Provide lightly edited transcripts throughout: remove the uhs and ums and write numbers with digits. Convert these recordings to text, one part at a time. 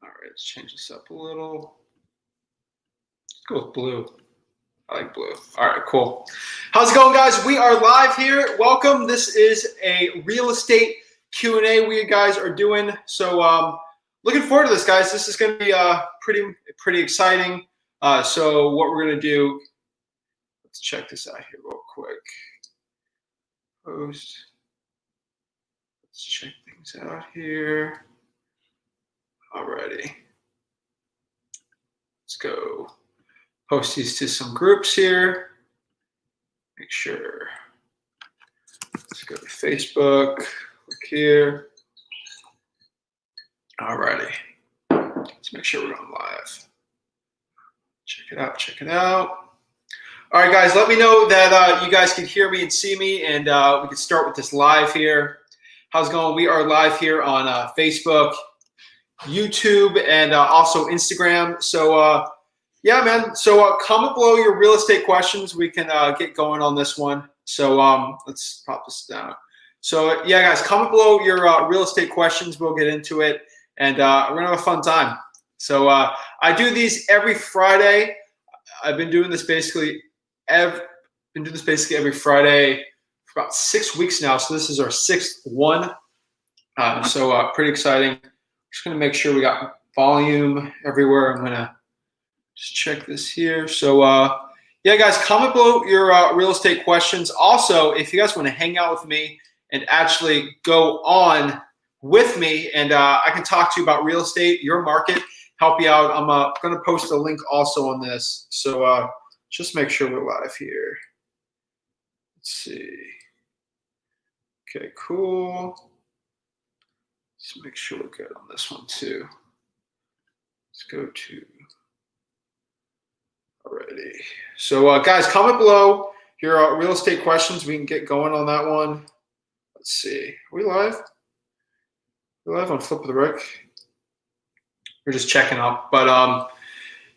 All right, let's change this up a little. Let's go with blue. I like blue. All right, cool. How's it going, guys? We are live here. Welcome. This is a real estate Q&A we guys are doing. So looking forward to this, guys. This is going to be pretty exciting. So what we're going to do, let's check this out here real quick. Post. Let's check things out here. Alrighty. Let's go post these to some groups here. Make sure. Let's go to Facebook. Look here. Alrighty. Let's make sure we're going live. Check it out. Check it out. All right, guys. Let me know that you guys can hear me and see me, and we can start with this live here. How's it going? We are live here on Facebook, YouTube, and also Instagram. So yeah, man. So comment below your real estate questions. We can get going on this one. So let's pop this down. So yeah, guys, comment below your real estate questions. We'll get into it, and we're gonna have a fun time. So I do these every Friday. I've been doing this basically every Friday for about 6 weeks now. So this is our 6th one. So pretty exciting. Just gonna make sure we got volume everywhere. I'm gonna just check this here. So yeah, guys, comment below your real estate questions. Also, if you guys want to hang out with me and actually go on with me, and I can talk to you about real estate, your market, help you out. I'm gonna post a link also on this. So just make sure we're live here. Let's see. Okay, cool. Let's make sure we're good on this one too. Let's go to, alrighty. So guys, comment below your real estate questions. We can get going on that one. Let's see, are we live? We're live on Flip of the Brick. We're just checking up, but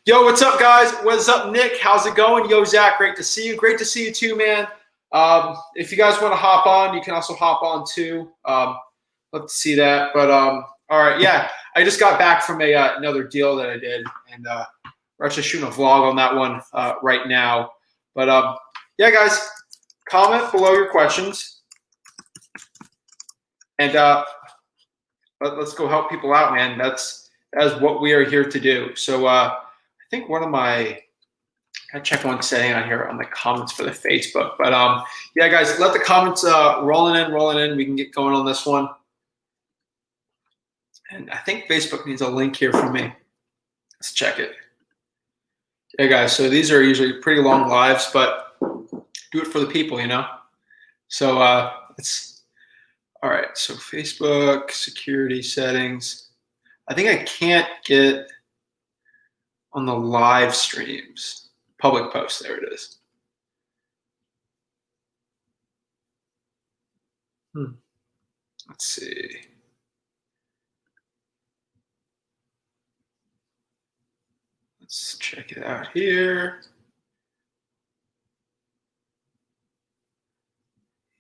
yo, what's up, guys? What's up, Nick? How's it going? Yo, Zach, great to see you. Great to see you too, man. If you guys want to hop on, you can also hop on too. Love to see that. But all right, yeah, I just got back from another deal that I did, and we're actually shooting a vlog on that one right now. But yeah, guys, comment below your questions, and let's go help people out, man. That's what we are here to do. So I think one of my, I check one setting on here on the comments for the Facebook. But yeah, guys, let the comments rolling in. We can get going on this one. And I think Facebook needs a link here from me. Let's check it. Yeah, guys, so these are usually pretty long lives, but do it for the people, you know? So it's, all right, so Facebook, security settings. I think I can't get on the live streams. Public post, there it is. Let's see. Let's check it out here.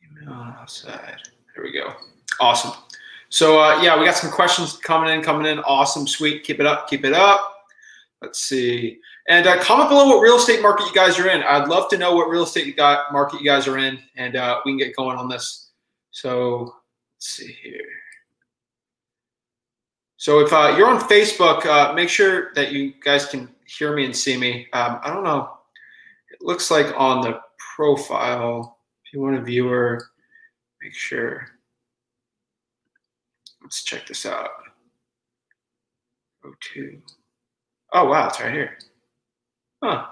Email outside. There we go. Awesome. So yeah, we got some questions coming in. Awesome, sweet. Keep it up. Keep it up. Let's see. And comment below what real estate market you guys are in. I'd love to know what real estate market you guys are in, and we can get going on this. So let's see here. So if you're on Facebook, make sure that you guys can hear me and see me. I don't know. It looks like on the profile, if you want a viewer, make sure. Let's check this out. Go to. Oh, wow, it's right here. Huh.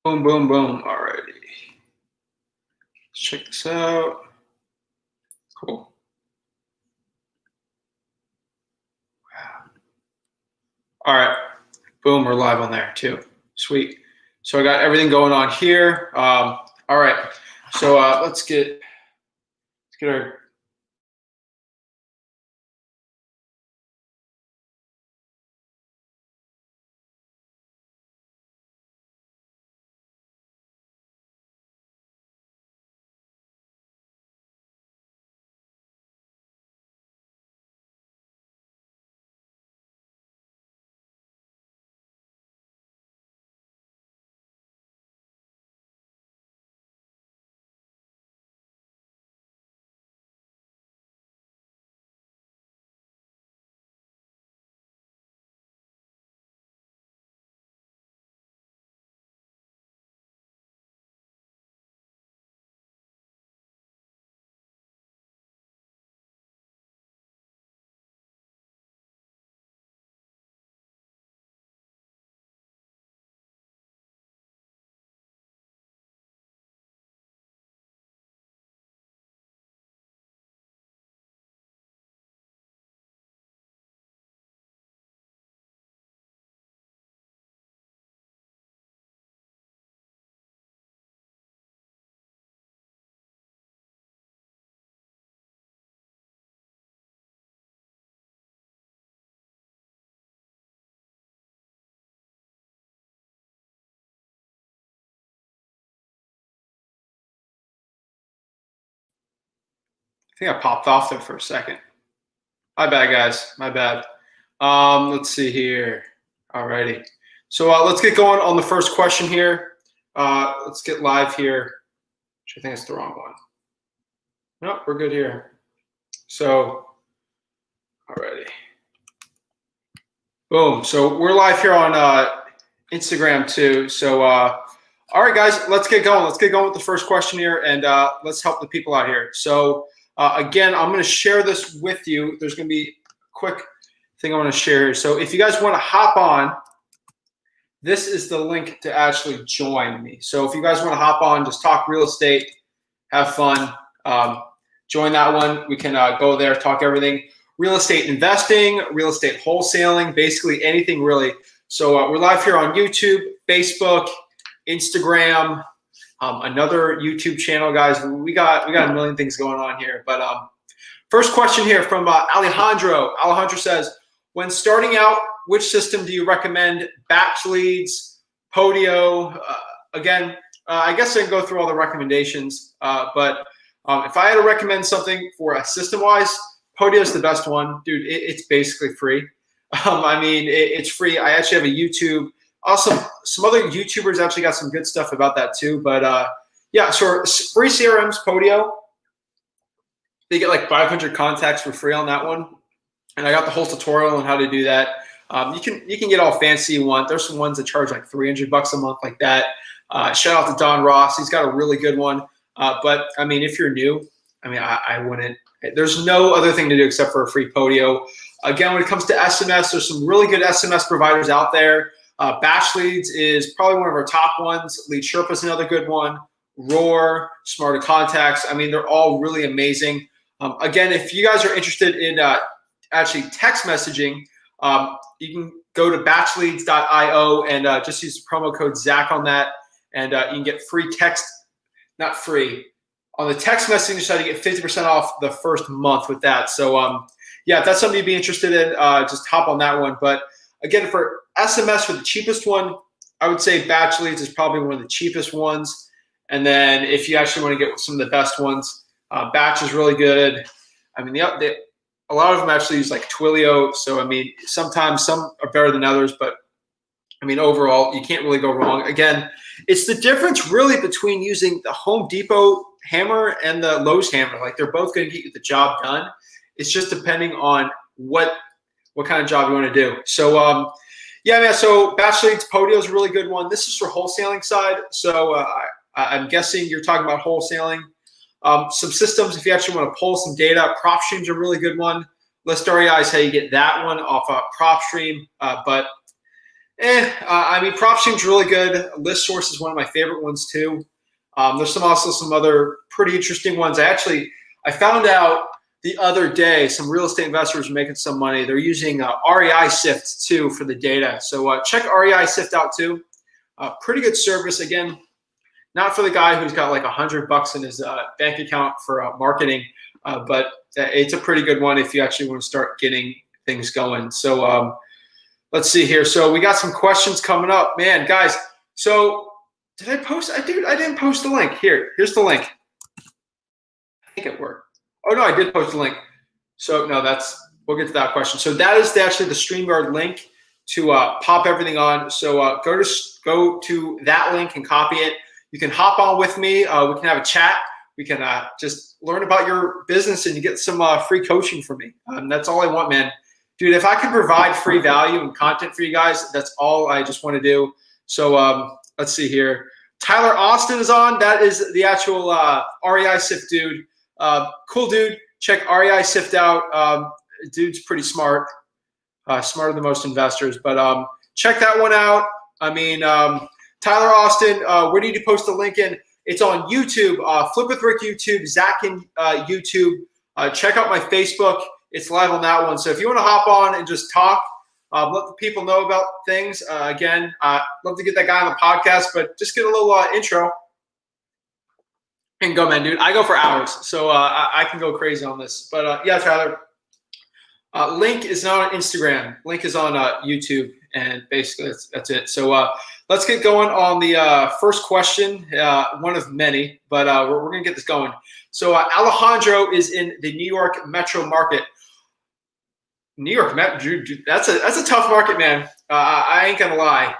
Boom, boom, boom. Alrighty. Let's check this out. Cool. Wow. All right. Boom, we're live on there too. Sweet. So I got everything going on here. All right. So let's get our think I popped off there for a second. My bad, guys. My bad. Let's see here. Alrighty. So let's get going on the first question here. Let's get live here. I think it's the wrong one. Nope, we're good here. So, alrighty. Boom. So we're live here on Instagram too. So, all right, guys, let's get going. Let's get going with the first question here, and let's help the people out here. So, again, I'm going to share this with you. There's going to be a quick thing I want to share here. So, if you guys want to hop on, this is the link to actually join me. So, if you guys want to hop on, just talk real estate, have fun, join that one. We can go there, talk everything. Real estate investing, real estate wholesaling, basically anything really. So we're live here on YouTube, Facebook, Instagram, another YouTube channel, guys. We got a million things going on here. But first question here from Alejandro. Alejandro says, when starting out, which system do you recommend? Batch leads, Podio? Again, I guess I can go through all the recommendations. But if I had to recommend something for a system-wise, Podio is the best one, dude. It's basically free. I mean, it's free. I actually have a YouTube. Also, some other YouTubers actually got some good stuff about that too. But yeah, so free CRMs, Podio. They get like 500 contacts for free on that one, and I got the whole tutorial on how to do that. You can get all fancy you want. There's some ones that charge like $300 a month, like that. Shout out to Don Ross. He's got a really good one. But I mean, if you're new, I mean, I wouldn't. There's no other thing to do except for a free Podio. Again, when it comes to SMS, there's some really good SMS providers out there. Batch Leads is probably one of our top ones. Lead Sherpa is another good one. Roar, Smarter Contacts. I mean, they're all really amazing. Again, if you guys are interested in actually text messaging, you can go to batchleads.io and just use the promo code Zach on that, and you can get free text. Not free. On the text messaging side, you get 50% off the first month with that. So, yeah, if that's something you'd be interested in, just hop on that one. But again, for SMS, for the cheapest one, I would say Batch Leads is probably one of the cheapest ones. And then if you actually want to get some of the best ones, Batch is really good. I mean, a lot of them actually use like Twilio. So, I mean, sometimes some are better than others, but I mean, overall, you can't really go wrong. Again, it's the difference really between using the Home Depot hammer and the Lowe's hammer. Like, they're both going to get you the job done. It's just depending on what kind of job you want to do. So, yeah, man. So Batch Leads, Podio is a really good one. This is for wholesaling side. So I'm guessing you're talking about wholesaling. Some systems, if you actually want to pull some data, PropStream's a really good one. List REI is how you get that one off of PropStream. I mean, PropStream's really good. List Source is one of my favorite ones too. There's also some other pretty interesting ones. I found out the other day some real estate investors are making some money. They're using REI Sift too for the data. So check REI Sift out too. Pretty good service. Again, not for the guy who's got like $100 in his bank account for marketing, but it's a pretty good one if you actually want to start getting things going. So let's see here. So we got some questions coming up, man, guys. So did I post? I didn't post the link. Here's the link. I think it worked. Oh no, I did post the link. So no, we'll get to that question. So that is actually the StreamYard link to pop everything on. So go to that link and copy it. You can hop on with me. We can have a chat. We can just learn about your business, and you get some free coaching from me. That's all I want, man. Dude, if I can provide free value and content for you guys, that's all I just want to do. So let's see here. Tyler Austin is on. That is the actual REI Sift dude. Cool dude. Check REI Sift out. Dude's pretty smart. Smarter than most investors. But check that one out. I mean, Tyler Austin, where did you post the link in? It's on YouTube. Flip with Rick YouTube. Zach Ginn YouTube. Check out my Facebook. It's live on that one. So if you want to hop on and just talk, let the people know about things. Again, love to get that guy on the podcast, but just get a little intro and go, man, dude. I go for hours, so I can go crazy on this. But yeah, Tyler, link is not on Instagram. Link is on YouTube, and basically that's it. So let's get going on the first question, one of many, but we're going to get this going. So Alejandro is in the New York metro market. New York, that's a tough market, man. I ain't going to lie.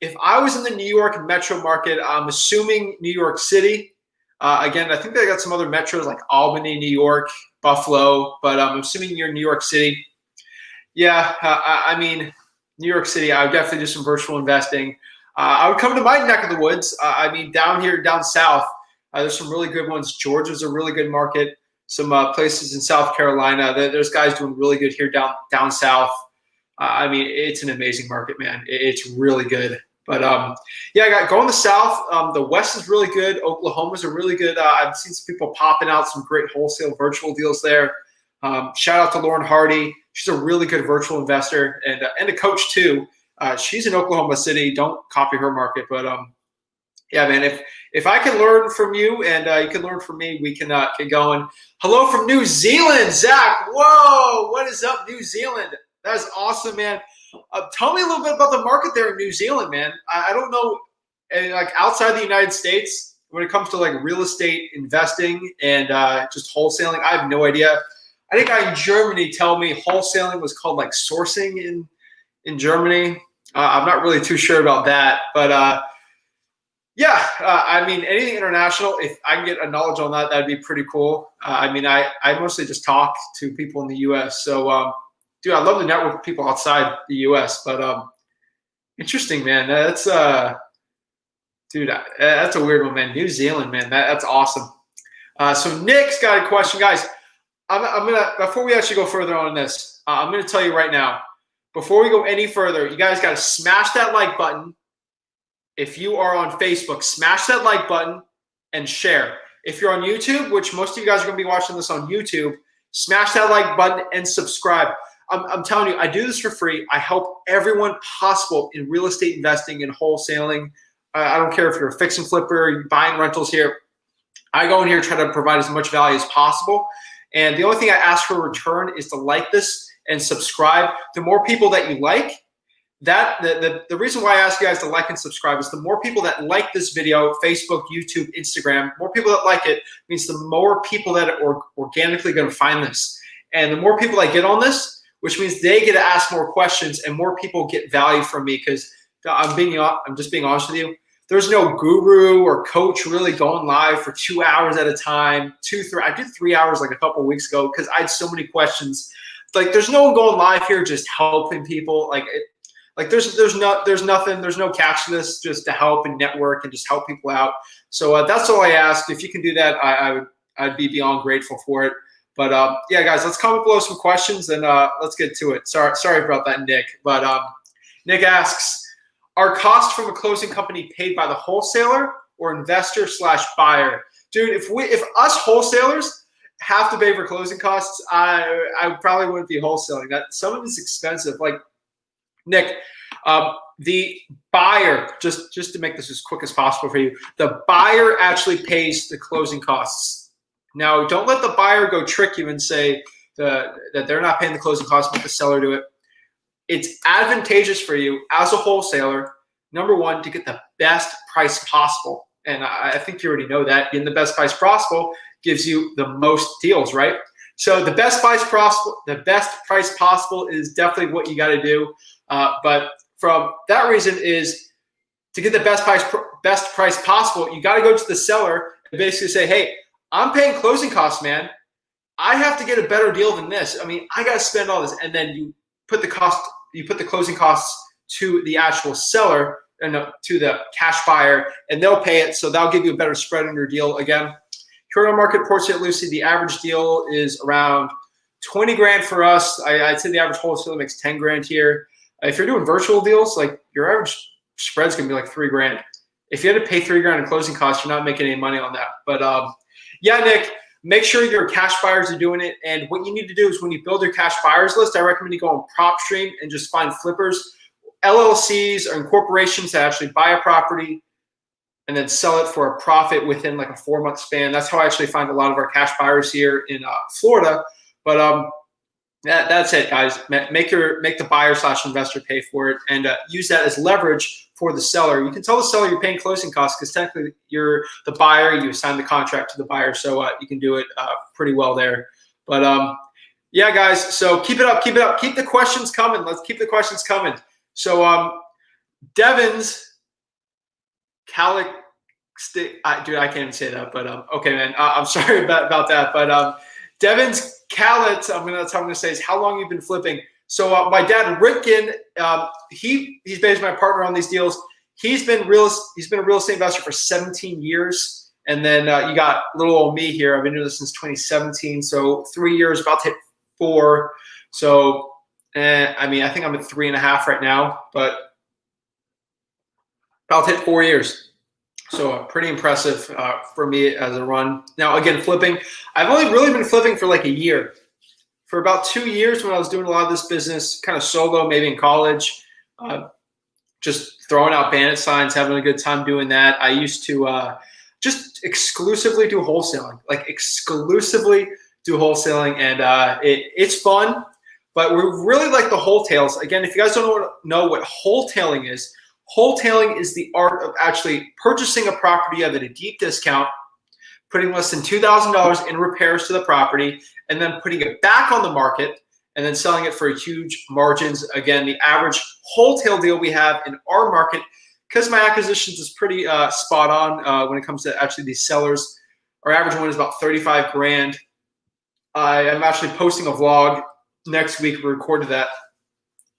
If I was in the New York metro market, I'm assuming New York City. Again, I think they got some other metros like Albany, New York, Buffalo, but I'm assuming you're in New York City. Yeah, I mean, New York City, I would definitely do some virtual investing. I would come to my neck of the woods. I mean, down south, there's some really good ones. Georgia's a really good market. Some places in South Carolina, there's guys doing really good here down south. I mean, it's an amazing market, man. It's really good. But yeah, I got going the south. The west is really good. Oklahoma's a really good. I've seen some people popping out some great wholesale virtual deals there. Shout out to Lauren Hardy. She's a really good virtual investor and a coach too. She's in Oklahoma City. Don't copy her market, but yeah, man. If I can learn from you and you can learn from me, we can get going. Hello from New Zealand, Zach. Whoa, what is up, New Zealand? That is awesome, man. Tell me a little bit about the market there in New Zealand, man. I don't know, like outside the United States, when it comes to like real estate investing and just wholesaling, I have no idea. I think in Germany tell me wholesaling was called like sourcing in Germany. I'm not really too sure about that, but yeah, I mean, anything international, if I can get a knowledge on that, that'd be pretty cool. I mean, I mostly just talk to people in the U.S. So, dude, I love to network with people outside the U.S., but interesting, man. That's dude, that's a weird one, man. New Zealand, man, that's awesome. So Nick's got a question, guys. I'm gonna, before we actually go further on this, I'm gonna tell you right now, before we go any further, you guys got to smash that like button. If you are on Facebook, smash that like button and share. If you're on YouTube, which most of you guys are gonna be watching this on YouTube, smash that like button and subscribe. I'm telling you, I do this for free. I help everyone possible in real estate investing and wholesaling. I don't care if you're a fix and flipper, you're buying rentals here. I go in here, try to provide as much value as possible. And the only thing I ask for in return is to like this and subscribe. The more people that you like, the reason why I ask you guys to like and subscribe is the more people that like this video, Facebook, YouTube, Instagram, more people that like it means the more people that are organically going to find this. And the more people that get on this, which means they get to ask more questions and more people get value from me, because I'm just being honest with you. There's no guru or coach really going live for 2 hours at a time. I did 3 hours like a couple of weeks ago because I had so many questions. Like, there's no one going live here just helping people. There's no catch to this, just to help and network and just help people out. So that's all I ask. If you can do that, I'd be beyond grateful for it. But yeah, guys, let's comment below some questions and let's get to it. Sorry about that, Nick. But Nick asks, are costs from a closing company paid by the wholesaler or investor/buyer? Dude, if us wholesalers have to pay for closing costs, I probably wouldn't be wholesaling. That some of it's expensive. Like, Nick, the buyer, just to make this as quick as possible for you, the buyer actually pays the closing costs. Now, don't let the buyer go trick you and say that they're not paying the closing costs, let the seller do it. It's advantageous for you as a wholesaler, number one, to get the best price possible. And I think you already know that. Getting the best price possible gives you the most deals, right? So the best price possible is definitely what you got to do. But from that reason is to get the best price possible, you got to go to the seller and basically say, hey, I'm paying closing costs, man. I have to get a better deal than this. I mean, I got to spend all this. And then you put the closing costs to the actual seller and to the cash buyer, and they'll pay it. So that'll give you a better spread on your deal. Again, here on Market Port St. Lucie, the average deal is around 20 grand for us. I'd say the average wholesaler makes 10 grand here. If you're doing virtual deals, like your average spread's gonna be like 3 grand. If you had to pay 3 grand in closing costs, you're not making any money on that. But yeah, Nick, make sure your cash buyers are doing it. And what you need to do is when you build your cash buyers list, I recommend you go on PropStream and just find flippers, LLCs or corporations that actually buy a property and then sell it for a profit within like a 4-month span. That's how I actually find a lot of our cash buyers here in Florida. But That's it, guys. Make the buyer/investor pay for it, and use that as leverage for the seller. You can tell the seller you're paying closing costs because technically you're the buyer. You assign the contract to the buyer, so you can do it pretty well there. But yeah, guys. So keep it up, keep it up, keep the questions coming. Let's keep the questions coming. So Devon's Calic, dude, I can't even say that. But okay, man. I'm sorry about that. But Devon's Khaled, that's how I'm gonna say is how long you've been flipping. So my dad, Rick Ginn, he's basically my partner on these deals. He's been a real estate investor for 17 years. And then you got little old me here. I've been doing this since 2017. So 3 years, about to hit 4. So I think I'm at 3.5 right now, but about to hit 4 years. So pretty impressive for me as a run. Now, again, flipping. I've only really been flipping for like a year. For about 2 years when I was doing a lot of this business, kind of solo, maybe in college, just throwing out bandit signs, having a good time doing that. I used to just exclusively do wholesaling, and it's fun, but we really like the wholetails. Again, if you guys don't know what wholetailing is the art of actually purchasing a property at a deep discount, putting less than $2,000 in repairs to the property, and then putting it back on the market and then selling it for huge margins. Again, the average wholesale deal we have in our market, because my acquisitions is pretty spot on when it comes to actually these sellers, our average one is about 35 grand. I am actually posting a vlog next week. We recorded that.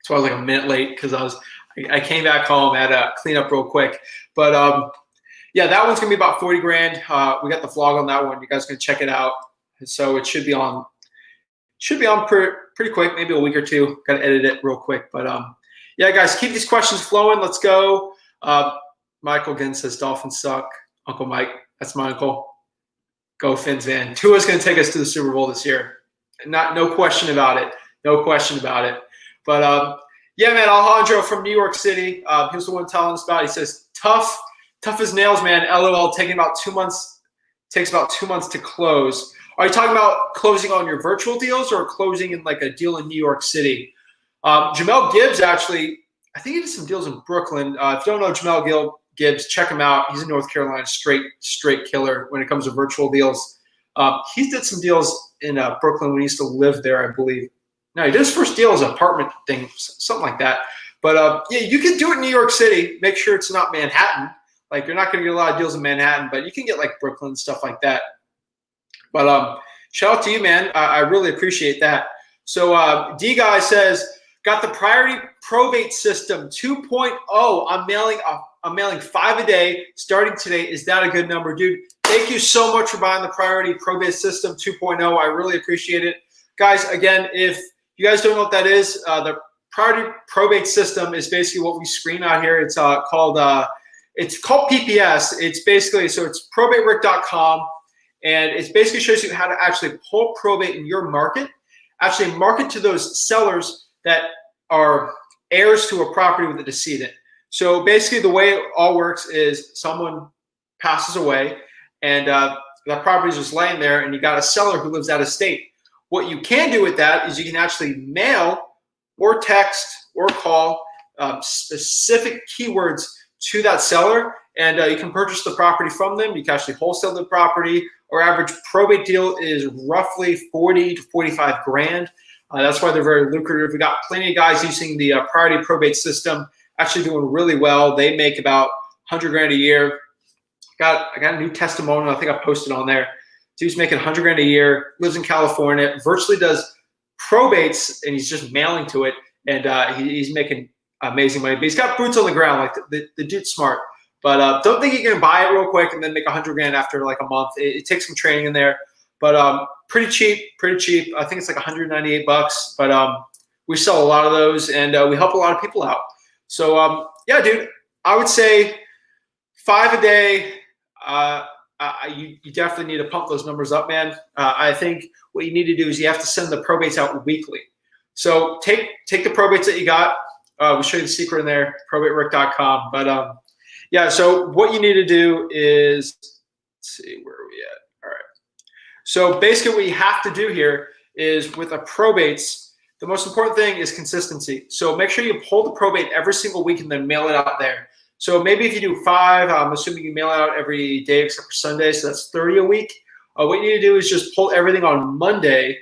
So I was like a minute late because I came back home, had to clean up real quick. But yeah, that one's gonna be about 40 grand. We got the vlog on that one. You guys can check it out. So it should be on pretty quick, maybe a week or two. Got to edit it real quick. But yeah, guys, keep these questions flowing. Let's go. Michael Ginn says Dolphins suck. Uncle Mike, that's my uncle. Go Fins, man. Tua's gonna take us to the Super Bowl this year. No question about it. No question about it. But yeah, man, Alejandro from New York City. He was the one telling us about it. He says, tough as nails, man. LOL, taking about 2 months. Takes about 2 months to close. Are you talking about closing on your virtual deals or closing in like a deal in New York City? Jamel Gibbs, actually, I think he did some deals in Brooklyn. If you don't know Jamel Gibbs, check him out. He's in North Carolina, straight killer when it comes to virtual deals. He did some deals in Brooklyn when he used to live there, I believe. No, he did his first deal as an apartment thing, something like that. But yeah, you can do it in New York City. Make sure it's not Manhattan. Like, you're not going to get a lot of deals in Manhattan, but you can get like Brooklyn, stuff like that. But shout out to you, man. I really appreciate that. So D Guy says, got the priority probate system 2.0. I'm mailing 5 a day starting today. Is that a good number, dude? Thank you so much for buying the priority probate system 2.0. I really appreciate it, guys. Again, if you guys don't know what that is, the priority probate system is basically what we screen out here. It's called PPS. It's basically, so it's probaterick.com. And it basically shows you how to actually pull probate in your market, actually market to those sellers that are heirs to a property with a decedent. So basically the way it all works is someone passes away and that property is just laying there and you got a seller who lives out of state. What you can do with that is you can actually mail or text or call specific keywords to that seller, and you can purchase the property from them. You can actually wholesale the property. Our average probate deal is roughly 40 to 45 grand. That's why they're very lucrative. We got plenty of guys using the priority probate system, actually doing really well. They make about 100 grand a year. I got a new testimonial. I think I posted on there. Dude's making 100 grand a year, lives in California, virtually does probates, and he's just mailing to it, and he's making amazing money. But he's got boots on the ground. Like the dude's smart. But don't think you can buy it real quick and then make 100 grand after like a month. It takes some training in there, but pretty cheap. I think it's like 198 bucks. But we sell a lot of those, and we help a lot of people out. So yeah, dude, I would say 5 a day. You definitely need to pump those numbers up, man. I think what you need to do is you have to send the probates out weekly. So take the probates that you got. We'll show you the secret in there, probaterick.com. But yeah, so what you need to do is, let's see, where are we at? All right. So basically what you have to do here is with a probates, the most important thing is consistency. So make sure you hold the probate every single week and then mail it out there. So maybe if you do 5, I'm assuming you mail it out every day except for Sunday, so that's 30 a week. What you need to do is just pull everything on Monday,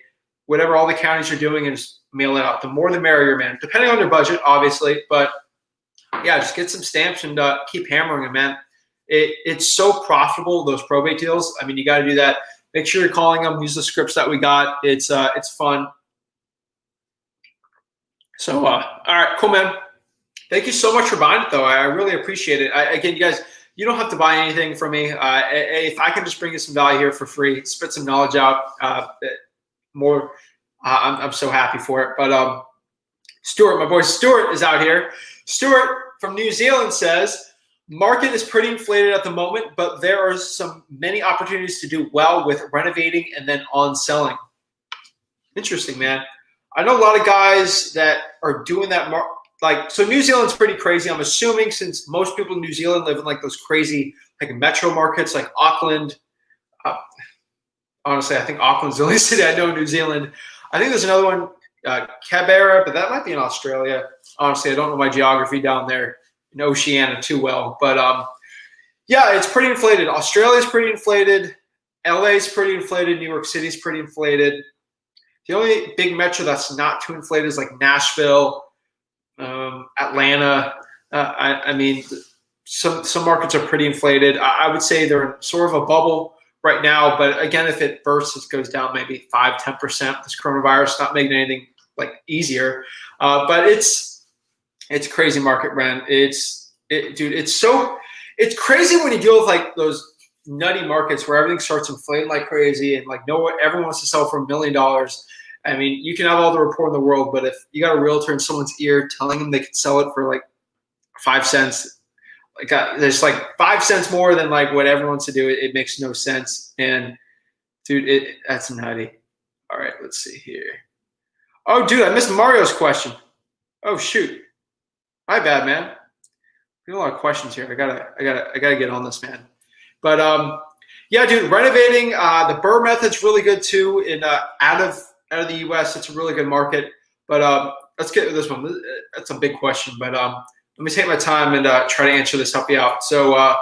whatever all the counties are doing, and just mail it out. The more the merrier, man. Depending on your budget, obviously, but yeah, just get some stamps and keep hammering them, man. It's so profitable, those probate deals. I mean, you got to do that. Make sure you're calling them. Use the scripts that we got. It's fun. So, all right, cool, man. Thank you so much for buying it, though. I really appreciate it. Again, you guys, you don't have to buy anything from me. If I can just bring you some value here for free, spit some knowledge out, I'm so happy for it. But Stuart, my boy Stuart is out here. Stuart from New Zealand says, market is pretty inflated at the moment, but there are many opportunities to do well with renovating and then on selling. Interesting, man. I know a lot of guys that are doing that. So New Zealand's pretty crazy. I'm assuming since most people in New Zealand live in like those crazy like metro markets like Auckland. Honestly, I think Auckland's the only city I know in New Zealand. I think there's another one, Canberra, but that might be in Australia. Honestly, I don't know my geography down there in Oceania too well. But yeah, it's pretty inflated. Australia's pretty inflated. LA's pretty inflated. New York City's pretty inflated. The only big metro that's not too inflated is like Nashville, Atlanta. I mean, some markets are pretty inflated. I would say they're in sort of a bubble right now. But again, if it bursts, it goes down maybe 5–10%. This coronavirus not making anything like easier. But it's crazy market, man. Dude, it's crazy when you deal with like those nutty markets where everything starts inflating like crazy and like everyone wants to sell for $1 million. I mean, you can have all the rapport in the world, but if you got a realtor in someone's ear telling them they can sell it for like 5 cents, like there's like 5 cents more than like what everyone wants to do, it makes no sense. And dude, that's nutty. All right, let's see here. Oh, dude, I missed Mario's question. Oh shoot, my bad, man. We have a lot of questions here. I gotta get on this, man. But yeah, dude, renovating the Burr method's really good too. In out of the U.S., it's a really good market. But let's get to this one. That's a big question, but let me take my time and try to answer this, help you out. So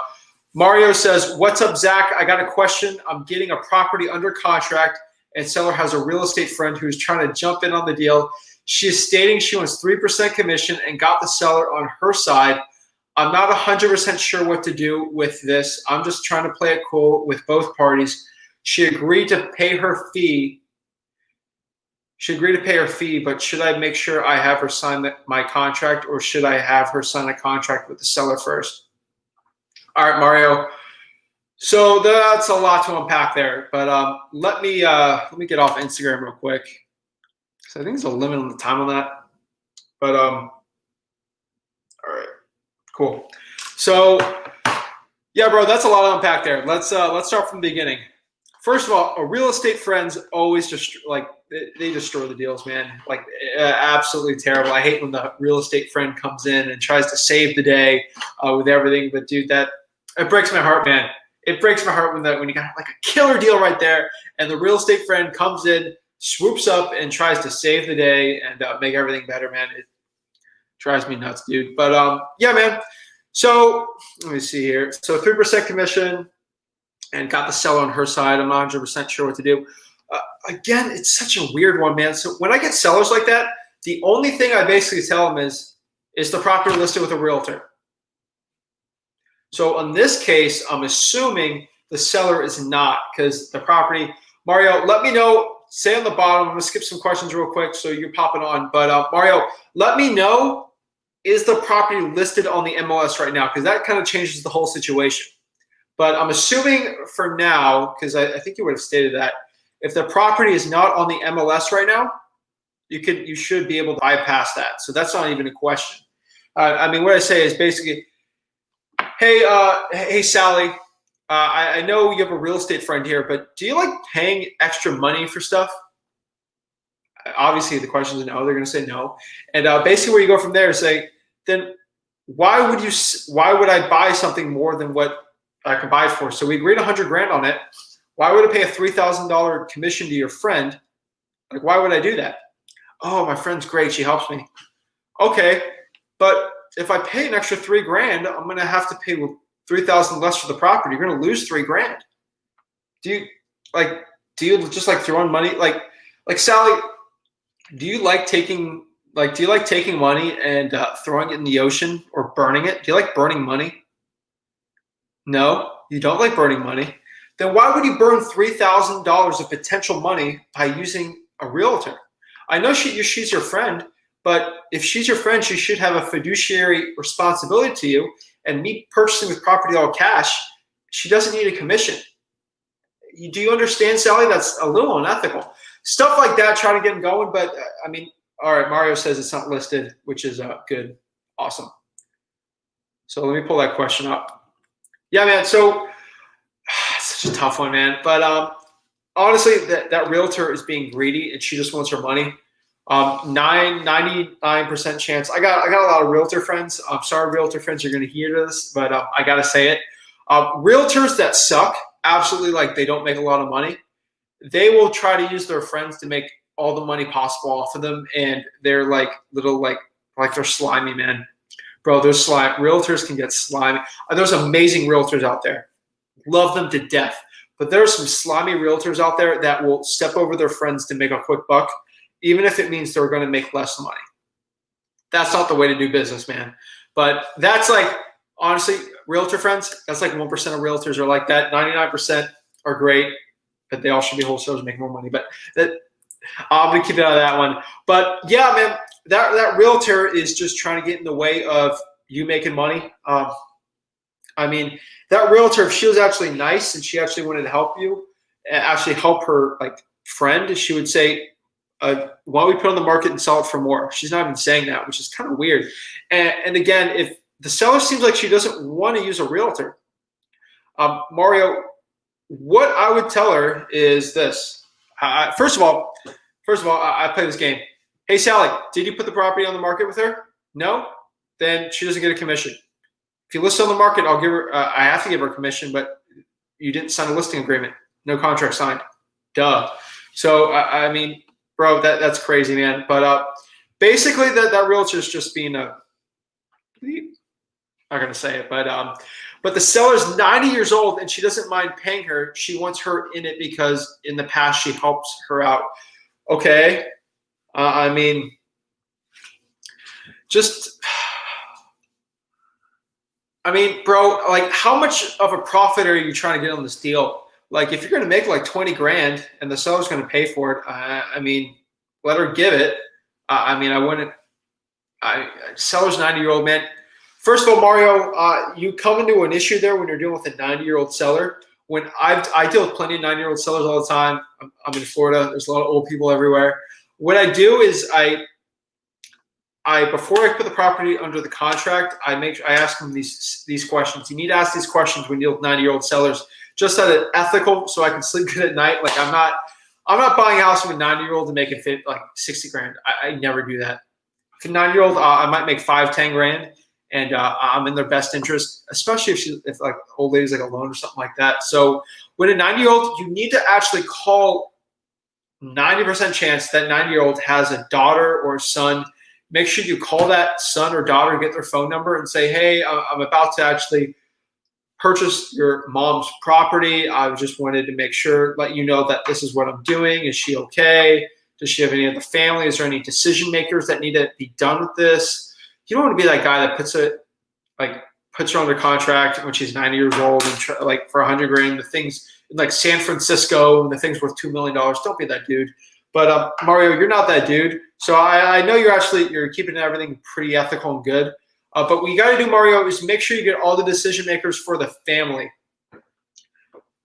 Mario says, "What's up, Zach? I got a question. I'm getting a property under contract, and seller has a real estate friend who's trying to jump in on the deal. She is stating she wants 3% commission and got the seller on her side. I'm not 100% sure what to do with this. I'm just trying to play it cool with both parties. She agreed to pay her fee. But should I make sure I have her sign my contract, or should I have her sign a contract with the seller first?" All right, Mario. So that's a lot to unpack there. But let me get off Instagram real quick. So I think there's a limit on the time on that. But all right. Cool. So, yeah, bro, that's a lot to unpack there. Let's start from the beginning. First of all, a real estate friends always just like they destroy the deals, man. Like absolutely terrible. I hate when the real estate friend comes in and tries to save the day with everything. But dude, it breaks my heart, man. It breaks my heart when you got like a killer deal right there, and the real estate friend comes in, swoops up, and tries to save the day and make everything better, man. It drives me nuts, dude. But yeah, man. So let me see here. So 3% commission and got the seller on her side. I'm not 100% sure what to do. Again, it's such a weird one, man. So when I get sellers like that, the only thing I basically tell them is the property listed with a realtor? So in this case, I'm assuming the seller is not, because the property, Mario, let me know. Say on the bottom, I'm going to skip some questions real quick so you're popping on. But Mario, let me know, is the property listed on the MLS right now? Because that kind of changes the whole situation. But I'm assuming for now, because I think you would have stated that, if the property is not on the MLS right now, you should be able to bypass that. So that's not even a question. I mean, what I say is basically, hey Sally, I know you have a real estate friend here, but do you like paying extra money for stuff? Obviously, the question is no. They're going to say no. And basically, where you go from there is say, then why would I buy something more than what I could buy it for? So we agreed $100,000 on it. Why would I pay a $3,000 commission to your friend? Like, why would I do that? Oh, my friend's great. She helps me. Okay, but if I pay an extra $3,000, I'm gonna have to pay $3,000 less for the property. You're gonna lose $3,000. Do you like? Do you just like throwing money? Like Sally, do you like taking money and throwing it in the ocean or burning it? Do you like burning money? No, you don't like burning money. Then why would you burn $3,000 of potential money by using a realtor? I know she's your friend, but if she's your friend, she should have a fiduciary responsibility to you. And me purchasing this property all cash, she doesn't need a commission. Do you understand, Sally? That's a little unethical. Stuff like that, try to get them going. But I mean, all right, Mario says it's not listed, which is good. Awesome. So let me pull that question up. Yeah, man. So it's such a tough one, man. But honestly, that realtor is being greedy and she just wants her money. 99% chance. I got a lot of realtor friends. I'm sorry, realtor friends, you're going to hear this, but I got to say it. Realtors that suck, absolutely, like they don't make a lot of money. They will try to use their friends to make all the money possible off of them, and they're like little like they're slimy, man. Bro, they're slime. Realtors can get slimy. There's amazing realtors out there. Love them to death. But there are some slimy realtors out there that will step over their friends to make a quick buck, even if it means they're going to make less money. That's not the way to do business, man. But that's like, honestly, realtor friends, that's like 1% of realtors are like that. 99% are great, but they all should be wholesalers making more money. But I'm going to keep it out of that one. But yeah, man, that realtor is just trying to get in the way of you making money. I mean, that realtor, if she was actually nice and she actually wanted to help you, actually help her like friend, she would say, why don't we put it on the market and sell it for more? She's not even saying that, which is kind of weird. And again, if the seller seems like she doesn't want to use a realtor, Mario, what I would tell her is this. First of all, I play this game. Hey, Sally, did you put the property on the market with her? No? Then she doesn't get a commission. If you list on the market, I'll give her. I have to give her a commission, but you didn't sign a listing agreement. No contract signed. Duh. So I mean, bro, that's crazy, man. But basically, that realtor is just being a. I'm not gonna say it, but the seller's 90 years old and she doesn't mind paying her. She wants her in it because in the past she helps her out. Okay, I mean, just. I mean, bro, like how much of a profit are you trying to get on this deal? Like if you're going to make like 20 grand and the seller's going to pay for it, I mean, let her give it. I mean, I wouldn't, seller's 90-year-old man. First of all, Mario, you come into an issue there when you're dealing with a 90-year-old seller. When I deal with plenty of 90-year-old sellers all the time. I'm in Florida. There's a lot of old people everywhere. What I do is before I put the property under the contract, I ask them these questions. You need to ask these questions when you deal with 90-year-old sellers, just so that it's ethical, so I can sleep good at night. Like I'm not buying a house from a 90-year-old to make it fit like 60 grand. I never do that. For a 90-year-old, I might make 5-10 grand, and I'm in their best interest, especially if like old lady's like alone or something like that. So when a 90-year-old, you need to actually call 90% chance that 90-year-old has a daughter or a son. Make sure you call that son or daughter, get their phone number, and say, hey, I'm about to actually purchase your mom's property. I just wanted to make sure, let you know that this is what I'm doing. Is she okay? Does she have any other family? Is there any decision makers that need to be done with this? You don't want to be that guy that puts her under contract when she's 90 years old and like for 100 grand, the things in like San Francisco and the thing's worth $2 million. Don't be that dude. But Mario, you're not that dude. So I know you're keeping everything pretty ethical and good. But what you got to do, Mario, is make sure you get all the decision makers for the family.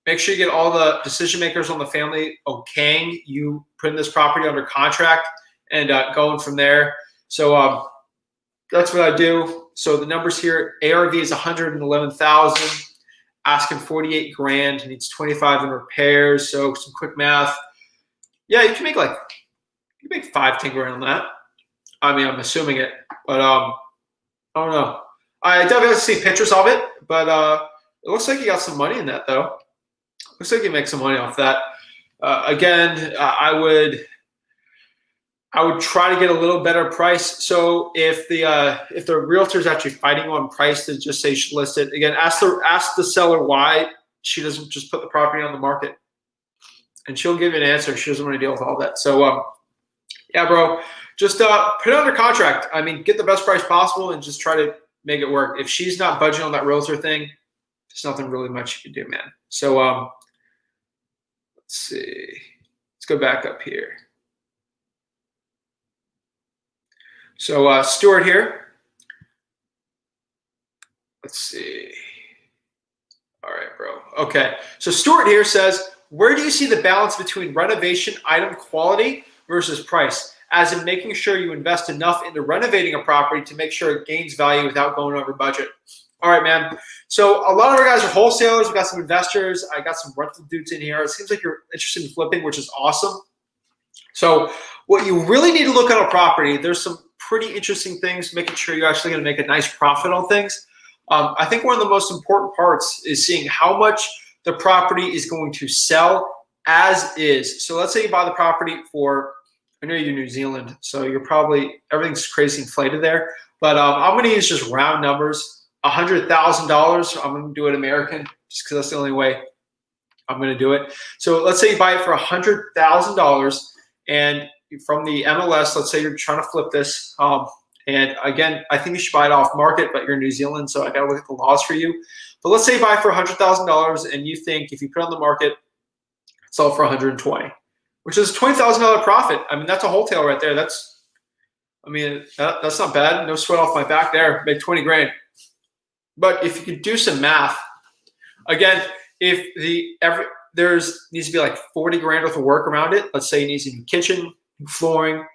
Make sure you get all the decision makers on the family okaying you putting this property under contract and going from there. So that's what I do. So the numbers here, ARV is 111,000, asking 48 grand, needs 25 in repairs. So some quick math. Yeah, you can make 5-10 grand on that. I mean, I'm assuming it, but I don't know. I definitely have to see pictures of it, but it looks like you got some money in that though. Looks like you make some money off that. Again, I I would try to get a little better price. So if the realtor is actually fighting on price, to just say you should list it. Again, ask the seller why she doesn't just put the property on the market, and she'll give you an answer. She doesn't want to deal with all that. So yeah, bro, just put it under contract. I mean, get the best price possible and just try to make it work. If she's not budging on that realtor thing, there's nothing really much you can do, man. So let's see. Let's go back up here. So Stuart here. Let's see. All right, bro. Okay. So Stuart here says, where do you see the balance between renovation item quality versus price, as in making sure you invest enough into renovating a property to make sure it gains value without going over budget? All right, man. So a lot of our guys are wholesalers. We got some investors. I got some rental dudes in here. It seems like you're interested in flipping, which is awesome. So what you really need to look at a property, there's some pretty interesting things, making sure you're actually going to make a nice profit on things. I think one of the most important parts is seeing how much the property is going to sell as is. So let's say you buy the property for, I know you're New Zealand, so you're probably, everything's crazy inflated there, but I'm going to use just round numbers, $100,000. I'm going to do it American just because that's the only way I'm going to do it. So let's say you buy it for $100,000, and from the MLS, let's say you're trying to flip this. And again, I think you should buy it off market, but you're in New Zealand, so I got to look at the laws for you. But let's say you buy it for $100,000, and you think if you put it on the market, sell it for $120,000, which is a $20,000 profit. I mean, that's a wholesale right there. That's not bad. No sweat off my back there. Make 20 grand. But if you could do some math, again, if there's needs to be like 40 grand worth of work around it. Let's say it needs a new kitchen, new flooring,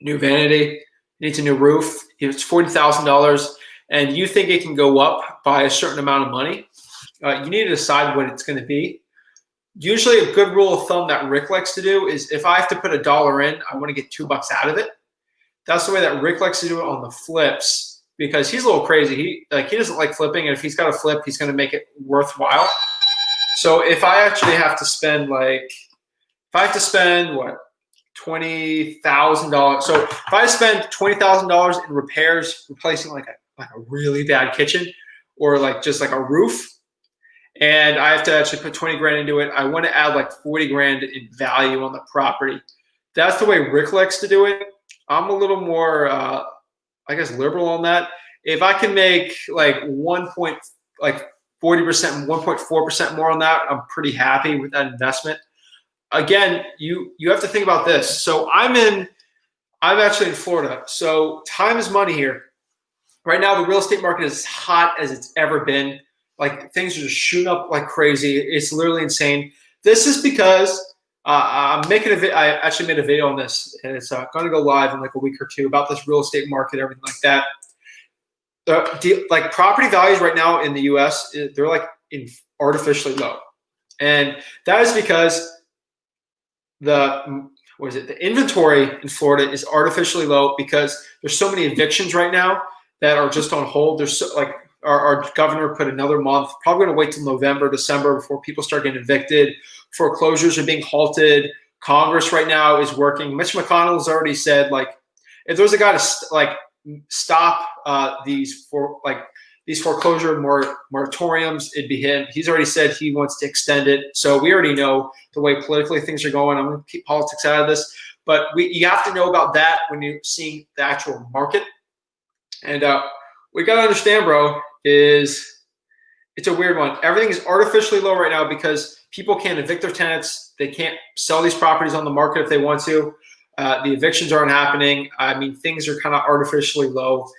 new vanity, needs a new roof. It's $40,000, and you think it can go up by a certain amount of money. You need to decide what it's going to be. Usually, a good rule of thumb that Rick likes to do is if I have to put $1 in, I want to get $2 out of it. That's the way that Rick likes to do it on the flips, because he's a little crazy. He doesn't like flipping, and if he's got to flip, he's going to make it worthwhile. So if I actually have to spend what, $20,000. So if I spend $20,000 in repairs, replacing like a really bad kitchen, or like just like a roof, and I have to actually put 20 grand into it, I want to add like 40 grand in value on the property. That's the way Rick likes to do it. I'm a little more, I guess, liberal on that. If I can make like 40%, 1.4% more on that, I'm pretty happy with that investment. Again, you have to think about this. So I'm actually in Florida. So time is money here. Right now, the real estate market is as hot as it's ever been. Like, things are just shooting up like crazy. It's literally insane. This is because I actually made a video on this, and it's going to go live in like a week or two about this real estate market, everything like that. Like, property values right now in the U.S., they're like artificially low, and that is because the inventory in Florida is artificially low because there's so many evictions right now that are just on hold. There's our governor put another month, probably going to wait till November, December before people start getting evicted. Foreclosures are being halted. Congress right now is working. Mitch McConnell has already said, like, if there's a guy to stop these foreclosure moratoriums, it'd be him. He's already said he wants to extend it. So we already know the way politically things are going. I'm going to keep politics out of this, but you have to know about that when you're seeing the actual market. And we got to understand, bro, is it's a weird one. Everything is artificially low right now because people can't evict their tenants. They can't sell these properties on the market if they want to. The evictions aren't happening. I mean, things are kind of artificially low.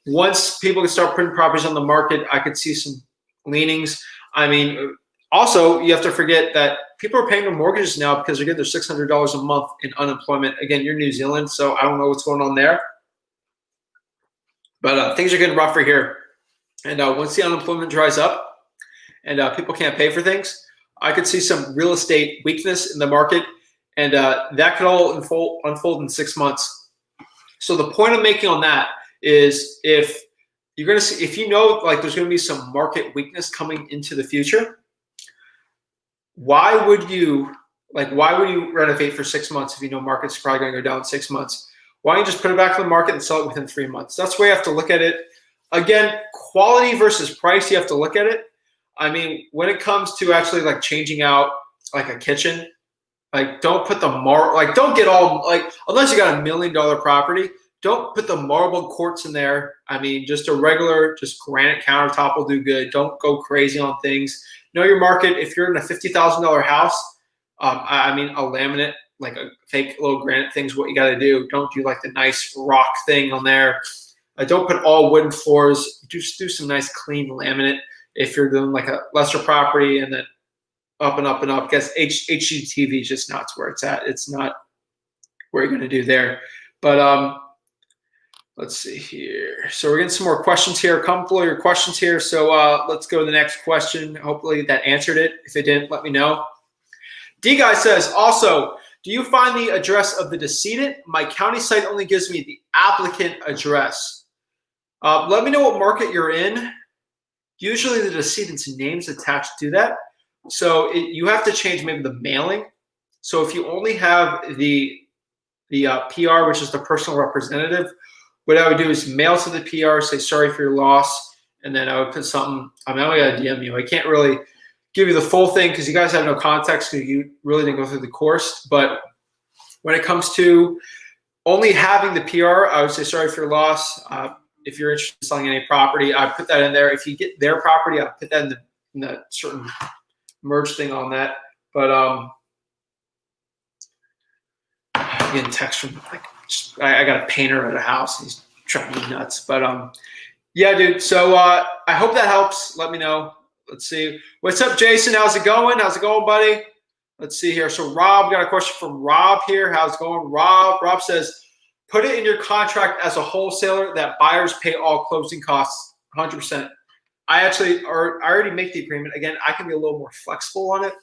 Once people can start putting properties on the market, I could see some leanings. I mean, also, you have to forget that people are paying their mortgages now because they're getting their $600 a month in unemployment. Again, you're New Zealand, so I don't know what's going on there. But things are getting rougher here. And once the unemployment dries up and people can't pay for things, I could see some real estate weakness in the market. And that could all unfold in 6 months. So the point I'm making on that is if you know like there's going to be some market weakness coming into the future, why would you Like, why would you renovate for 6 months if you know market's probably going to go down in 6 months? Why don't you just put it back on the market and sell it within 3 months? That's the way you have to look at it. Again, quality versus price, you have to look at it. I mean, when it comes to actually like changing out like a kitchen, like don't put the don't get all like, unless you got $1 million property, don't put the marble quartz in there. I mean, just a regular, just granite countertop will do good. Don't go crazy on things. Know your market. If you're in a $50,000 house, I mean, a laminate, like a fake little granite thing is what you got to do. Don't do like the nice rock thing on there. Don't put all wooden floors. Just do some nice clean laminate if you're doing like a lesser property, and then up and up and up. Because HGTV is just not where it's at. It's not where you're going to do there. But let's see here. So we're getting some more questions here. Come below your questions here. So let's go to the next question. Hopefully that answered it. If it didn't, let me know. D Guy says, also, do you find the address of the decedent? My county site only gives me the applicant address. Let me know what market you're in. Usually the decedent's name's attached to that. So you have to change maybe the mailing. So if you only have the PR, which is the personal representative, what I would do is mail to the PR, say sorry for your loss, and then I would put something. I mean, I gotta DM you. I can't really give you the full thing because you guys have no context because you really didn't go through the course. But when it comes to only having the PR, I would say sorry for your loss. If you're interested in selling any property, I'd put that in there. If you get their property, I'd put that in the certain merge thing on that. But I'm getting text from like, I got a painter at a house. He's driving me nuts. But yeah, dude. So I hope that helps. Let me know. Let's see. What's up, Jason? How's it going? How's it going, buddy? Let's see here. So Rob, got a question from Rob here. How's it going? Rob says, put it in your contract as a wholesaler that buyers pay all closing costs, 100%. I already make the agreement. Again, I can be a little more flexible on it,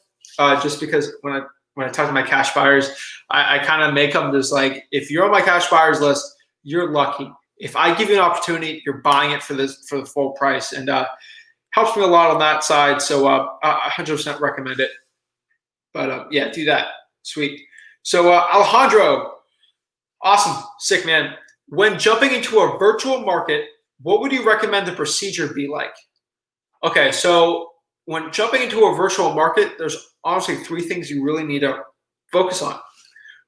just because when I talk to my cash buyers, I kind of make them just like, if you're on my cash buyers list, you're lucky. If I give you an opportunity, you're buying it for the full price, and helps me a lot on that side. So I 100% recommend it. But yeah, do that. Sweet. So Alejandro, awesome, sick man. When jumping into a virtual market, what would you recommend the procedure be like? Okay, so when jumping into a virtual market, there's honestly 3 things you really need to focus on.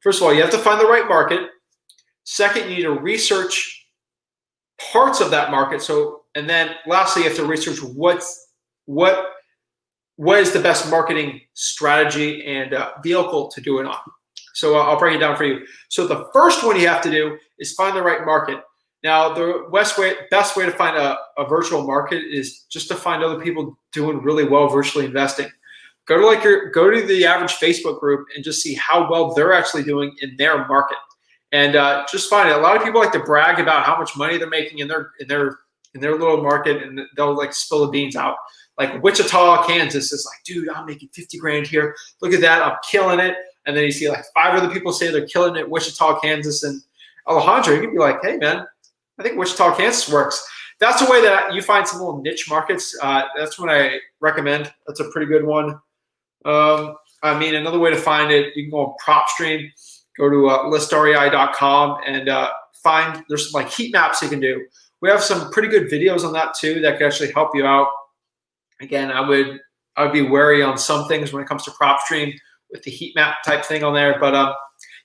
First of all, you have to find the right market. Second, you need to research parts of that market. And then lastly, you have to research what is the best marketing strategy and vehicle to do it on. So I'll break it down for you. So the first one you have to do is find the right market. Now, the best way to find a virtual market is just to find other people doing really well virtually investing. Go to the average Facebook group and just see how well they're actually doing in their market, and just find it. A lot of people like to brag about how much money they're making in their little market, and they'll like spill the beans out. Like Wichita, Kansas is like, dude, I'm making 50 grand here. Look at that, I'm killing it. And then you see like 5 other people say they're killing it, Wichita, Kansas, and Alejandro, you can be like, hey man, I think Wichita, Kansas works. That's the way that you find some little niche markets. That's what I recommend. That's a pretty good one. I mean, another way to find it, you can go on PropStream, go to listrei.com, and there's some like heat maps you can do. We have some pretty good videos on that too that can actually help you out. Again, I would be wary on some things when it comes to PropStream with the heat map type thing on there, but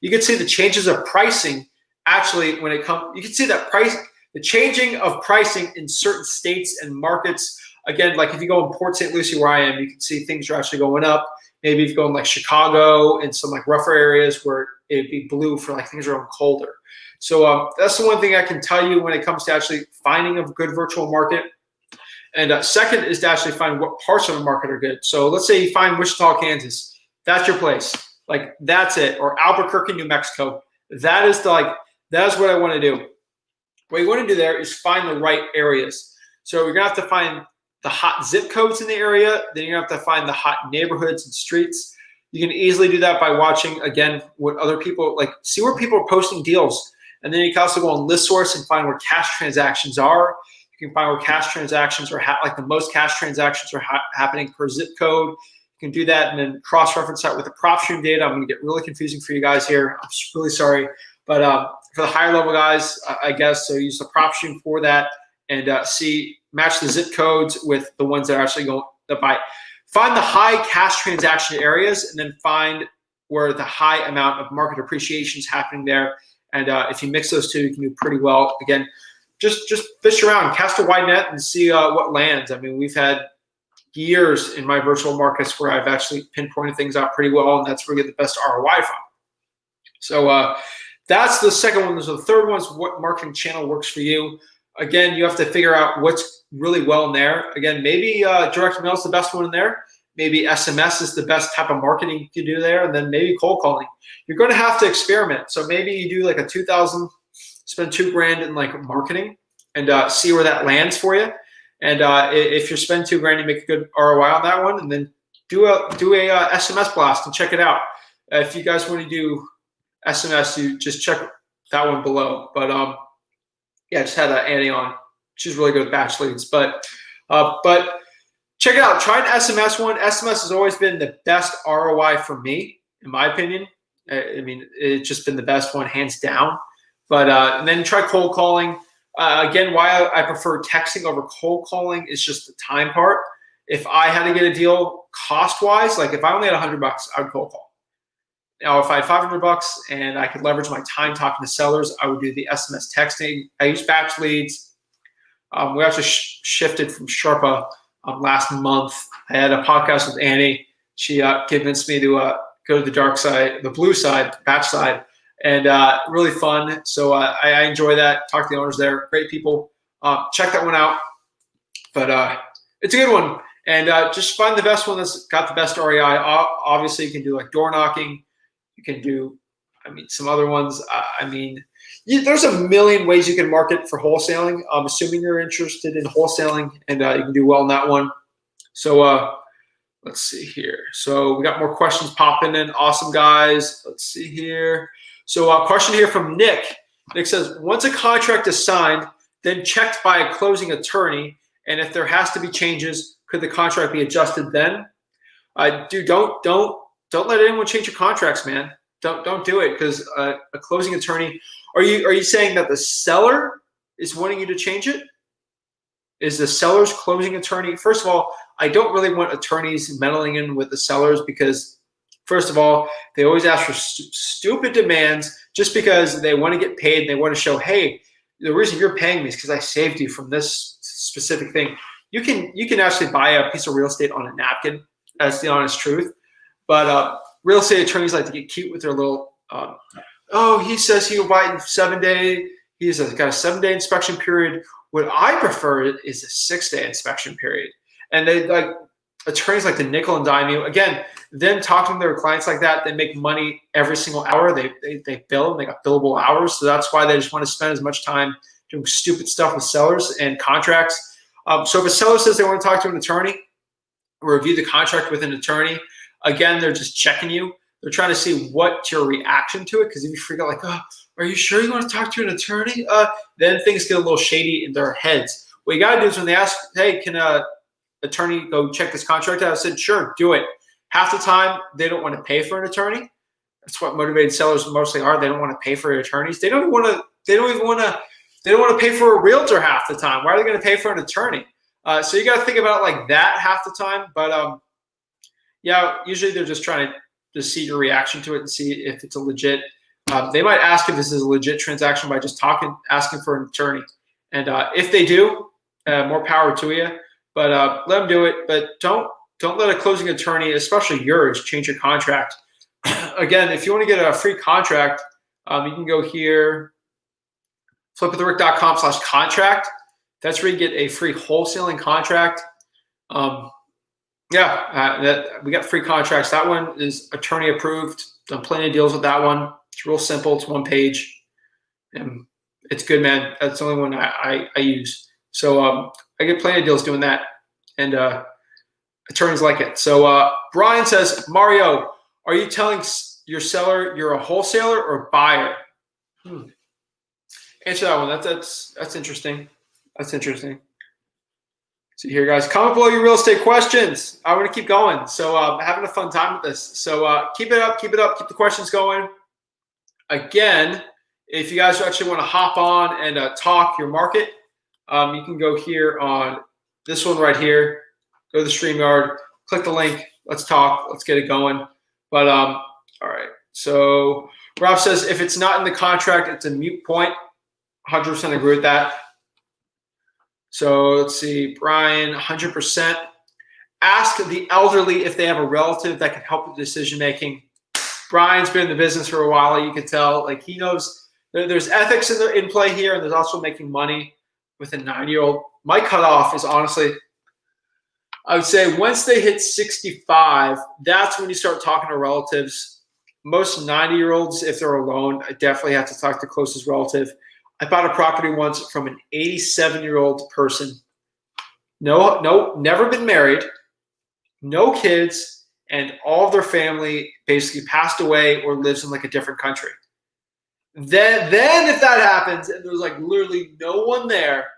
you can see the changes of pricing. Actually, when it comes, you can see that the changing of pricing in certain states and markets. Again, like if you go in Port St. Lucie where I am, you can see things are actually going up. Maybe if you go in like Chicago and some like rougher areas where it'd be blue for like things are going colder. So that's the one thing I can tell you when it comes to actually finding a good virtual market. And second is to actually find what parts of the market are good. So let's say you find Wichita, Kansas. That's your place. Like that's it. Or Albuquerque, New Mexico. That is what I want to do. What you want to do there is find the right areas. So you're going to have to find the hot zip codes in the area. Then you're going to have to find the hot neighborhoods and streets. You can easily do that by watching, again, what other people, like see where people are posting deals. And then you can also go on ListSource and find where cash transactions are. You can find where cash transactions are, like the most cash transactions are happening per zip code. You can do that and then cross-reference that with the PropStream data. I'm going to get really confusing for you guys here. I'm really sorry. But for the higher level guys, I guess, so use the PropStream for that and match the zip codes with the ones that are actually going to buy. Find the high cash transaction areas and then find where the high amount of market appreciation is happening there. And if you mix those two, you can do pretty well. Again, just fish around, cast a wide net and see what lands. I mean, we've had years in my virtual markets where I've actually pinpointed things out pretty well, and that's where you get the best ROI from. So that's the second one. So the third one is what marketing channel works for you. Again, you have to figure out what's really well in there. Again, maybe direct mail is the best one in there. Maybe SMS is the best type of marketing you can do there, and then maybe cold calling. You're going to have to experiment. So maybe you do like a 2,000, spend $2,000 in like marketing, and see where that lands for you. And if you're spending $2,000, you make a good ROI on that one, and then do a SMS blast and check it out. If you guys want to do SMS, you just check that one below. But yeah, I just had Annie on. She's really good with batch leads, but check it out. Try an SMS one. SMS has always been the best ROI for me, in my opinion. I mean, it's just been the best one, hands down. But and then try cold calling. Again, why I prefer texting over cold calling is just the time part. If I had to get a deal cost-wise, like if I only had $100, I would cold call. Now, if I had $500 and I could leverage my time talking to sellers, I would do the SMS texting. I use batch leads. We actually shifted from Sherpa last month. I had a podcast with Annie. She convinced me to go to the dark side, the blue side, batch side, and really fun. So I enjoy that. Talk to the owners there. Great people. Check that one out. But it's a good one. And just find the best one that's got the best REI. Obviously, you can do like door knocking. You can do, I mean, some other ones. I mean, there's a million ways you can market for wholesaling. I'm assuming you're interested in wholesaling, and you can do well in that one. So let's see here. So we got more questions popping in. Awesome, guys. Let's see here. So a question here from Nick. Nick says, once a contract is signed, then checked by a closing attorney, and if there has to be changes, could the contract be adjusted then? Dude, don't let anyone change your contracts, man. Don't do it, because a closing attorney. Are you saying that the seller is wanting you to change it? Is the seller's closing attorney? First of all, I don't really want attorneys meddling in with the sellers, because first of all, they always ask for stupid demands just because they want to get paid and they want to show, hey, the reason you're paying me is because I saved you from this specific thing. You can actually buy a piece of real estate on a napkin. That's the honest truth. But real estate attorneys like to get cute with their little, oh, he says he will buy it in 7 days. He's got a 7-day inspection period. What I prefer is a 6-day inspection period. And they like attorneys like to nickel and dime you. Again, them talking to their clients like that, they make money every single hour. They bill them. They got billable hours. So that's why they just want to spend as much time doing stupid stuff with sellers and contracts. So if a seller says they want to talk to an attorney or review the contract with an attorney, again, they're just checking you. They're trying to see what's your reaction to it. Because if you freak out like, oh, are you sure you want to talk to an attorney? Then things get a little shady in their heads. What you got to do is when they ask, hey, can an attorney go check this contract out? I said, sure, do it. Half the time, they don't want to pay for an attorney. That's what motivated sellers mostly are. They don't want to pay for attorneys. They don't want to pay for a realtor half the time. Why are they going to pay for an attorney? So you got to think about it like that half the time. But yeah, usually they're just trying to see your reaction to it and see if it's a legit. They might ask if this is a legit transaction by just asking for an attorney. And if they do, more power to you. But let them do it. But don't let a closing attorney, especially yours, change your contract. Again, if you want to get a free contract, you can go here, flipwithrick.com/contract. That's where you get a free wholesaling contract. We got free contracts. That one is attorney approved. Done plenty of deals with that one. It's real simple. It's one page. And it's good, man. That's the only one I use. So I get plenty of deals doing that. And attorneys like it. So Brian says, Mario, are you telling your seller you're a wholesaler or buyer? Answer that one. That's interesting. That's interesting. See here, guys. Comment below your real estate questions. I want to keep going. So having a fun time with this. So keep it up, keep the questions going. Again, if you guys actually want to hop on and talk your market, you can go here on this one right here. Go to the StreamYard, click the link. Let's talk. Let's get it going. But all right. So Rob says if it's not in the contract, it's a moot point. 100% agree with that. So let's see, Brian, 100%. Ask the elderly if they have a relative that can help with decision making. Brian's been in the business for a while. You can tell, like, he knows there's ethics in play here, and there's also making money with a 9-year-old. My cutoff is honestly, I would say once they hit 65, that's when you start talking to relatives. Most 90-year-olds, if they're alone, I definitely have to talk to the closest relative. I bought a property once from an 87-year-old person. No, never been married, no kids, and all of their family basically passed away or lives in like a different country. Then if that happens and there's like literally no one there,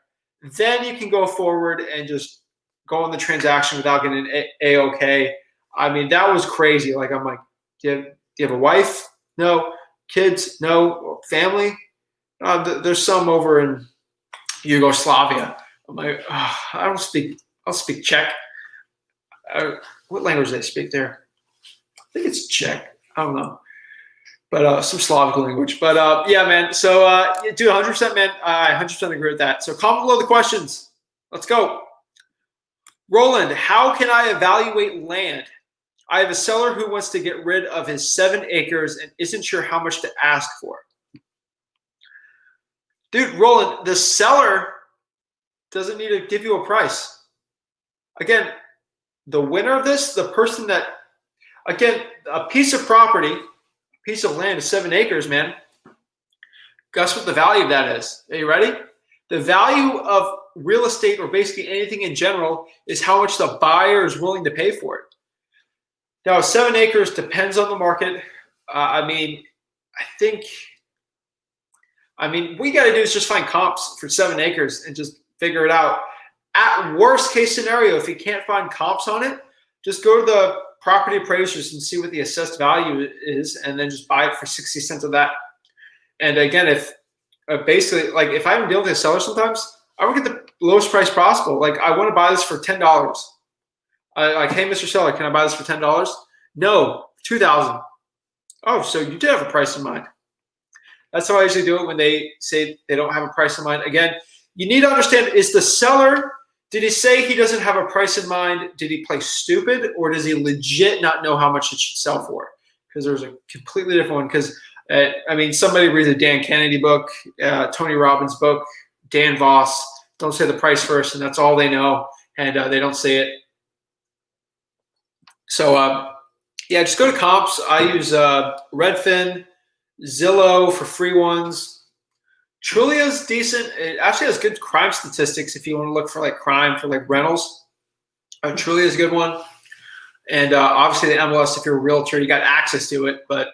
then you can go forward and just go on the transaction without getting an A-OK. I mean, that was crazy. Like, I'm like, do you have a wife? No. Kids? No. Family? There's some over in Yugoslavia. I'm like, oh, I'll speak Czech. What language do they speak there? I think it's Czech. I don't know. But some Slavic language. But yeah, man. So dude, 100%, man. I 100% agree with that. So comment below the questions. Let's go. Roland, how can I evaluate land? I have a seller who wants to get rid of his 7 acres and isn't sure how much to ask for. Dude, Roland, the seller doesn't need to give you a price. Again, the winner of this, the person that, again, a piece of property, a piece of land is 7 acres, man. Guess what the value of that is? Are you ready? The value of real estate, or basically anything in general, is how much the buyer is willing to pay for it. Now, 7 acres depends on the market. I mean, what you got to do is just find comps for 7 acres and just figure it out. At worst case scenario, if you can't find comps on it, just go to the property appraisers and see what the assessed value is, and then just buy it for 60 cents of that. And again, if basically, like, if I'm dealing with a seller sometimes, I would get the lowest price possible. Like, I want to buy this for $10. Like, hey, Mr. Seller, can I buy this for $10? No, $2,000. Oh, so you did have a price in mind. That's how I usually do it when they say they don't have a price in mind. Again, you need to understand, is the seller, did he say he doesn't have a price in mind? Did he play stupid, or does he legit not know how much it should sell for? Because there's a completely different one. Because, I mean, somebody reads a Dan Kennedy book, Tony Robbins book, Dan Voss, don't say the price first, and that's all they know, and they don't say it. So, yeah, just go to comps. I use Redfin, Zillow for free ones. Trulia's decent. It actually has good crime statistics if you want to look for like crime for like rentals. Trulia is a good one. And obviously the MLS, if you're a realtor, you got access to it. But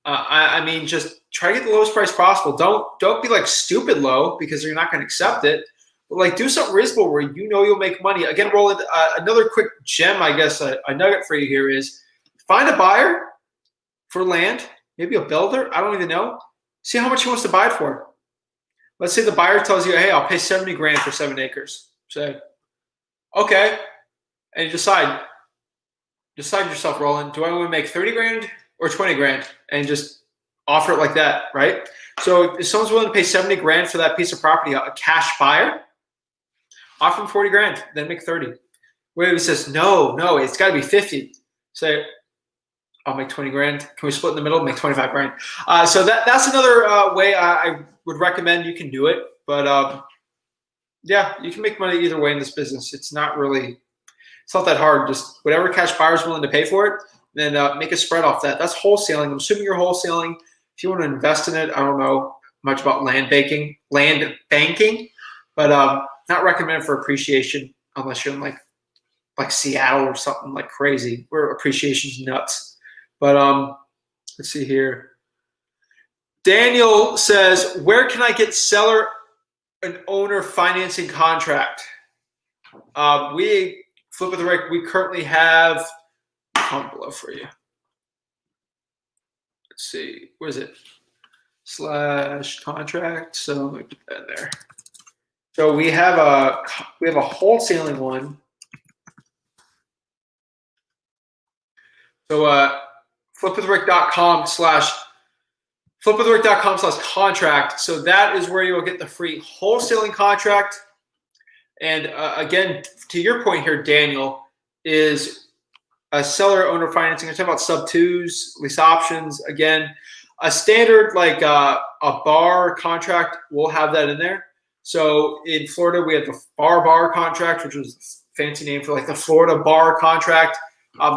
I mean, just try to get the lowest price possible. Don't be like stupid low, because you're not going to accept it. But like, do something reasonable where you know you'll make money. Again, Roland, another quick gem, I guess, a nugget for you here is find a buyer for land, maybe a builder. I don't even know. See how much he wants to buy it for. Let's say the buyer tells you, hey, I'll pay 70 grand for 7 acres. Say, okay. And you decide yourself, Roland, do I want to make 30 grand or 20 grand? And just offer it like that, right? So if someone's willing to pay 70 grand for that piece of property, a cash buyer, offer them 40 grand, then make 30. Where he says, no, it's got to be 50. Say, I'll make 20 grand. Can we split in the middle and make 25 grand? So that's another way I would recommend you can do it. But yeah, you can make money either way in this business. It's not that hard. Just whatever cash buyer's willing to pay for it, then make a spread off that. That's wholesaling. I'm assuming you're wholesaling. If you want to invest in it, I don't know much about land banking, but not recommended for appreciation unless you're in like Seattle or something like crazy where appreciation's nuts. But let's see here. Daniel says, where can I get seller and owner financing contract? We flip of the right. We currently have comment below for you. Let's see, where is it? /contract. So let me put that in there. So we have a wholesaling one. So flipwithrick.com/contract. So that is where you will get the free wholesaling contract. And again, to your point here, Daniel, is a seller owner financing. I'm talking about sub twos, lease options. Again, a standard like a bar contract, we'll have that in there. So in Florida, we have the bar contract, which is a fancy name for like the Florida bar contract.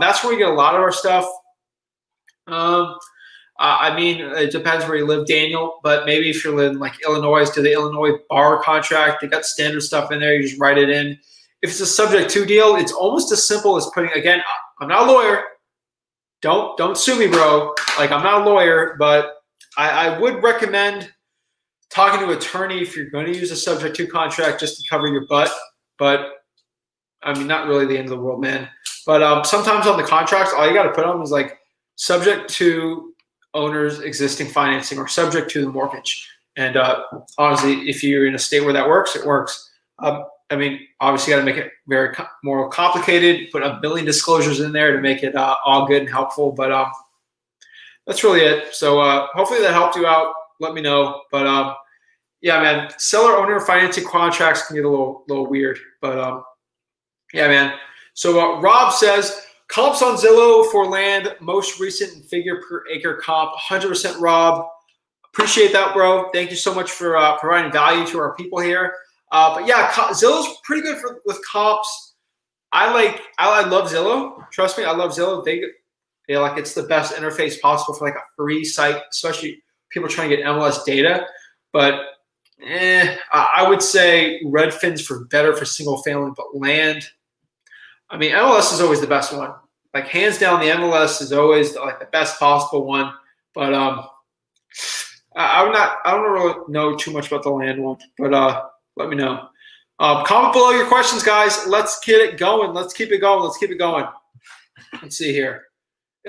That's where we get a lot of our stuff. I mean, it depends where you live, Daniel, but maybe if you're in like Illinois, to the Illinois bar contract, they got standard stuff in there. You just write it in. If it's a subject to deal, it's almost as simple as putting, again, I'm not a lawyer. Don't sue me, bro. Like, I'm not a lawyer, but I would recommend talking to an attorney if you're going to use a subject to contract just to cover your butt. But I mean, not really the end of the world, man. But sometimes on the contracts, all you got to put on is like subject to owner's existing financing or subject to the mortgage. And honestly, if you're in a state where that works, it works. I mean, obviously, you got to make it very more complicated. Put a billing disclosures in there to make it all good and helpful. But that's really it. So hopefully that helped you out. Let me know. But yeah, man, seller owner financing contracts can get a little weird. But yeah, man. So Rob says comps on Zillow for land, most recent figure per acre comp, 100% Rob. Appreciate that, bro. Thank you so much for providing value to our people here. But yeah, Zillow's pretty good with comps. I love Zillow. Trust me, I love Zillow. Like it's the best interface possible for like a free site, especially people trying to get MLS data. But I would say Redfin's better for single family, but land. I mean, MLS is always the best one. Like hands down, the MLS is always like the best possible one. But I don't really know too much about the land one. But let me know. Comment below your questions, guys. Let's get it going. Let's keep it going. Let's see here.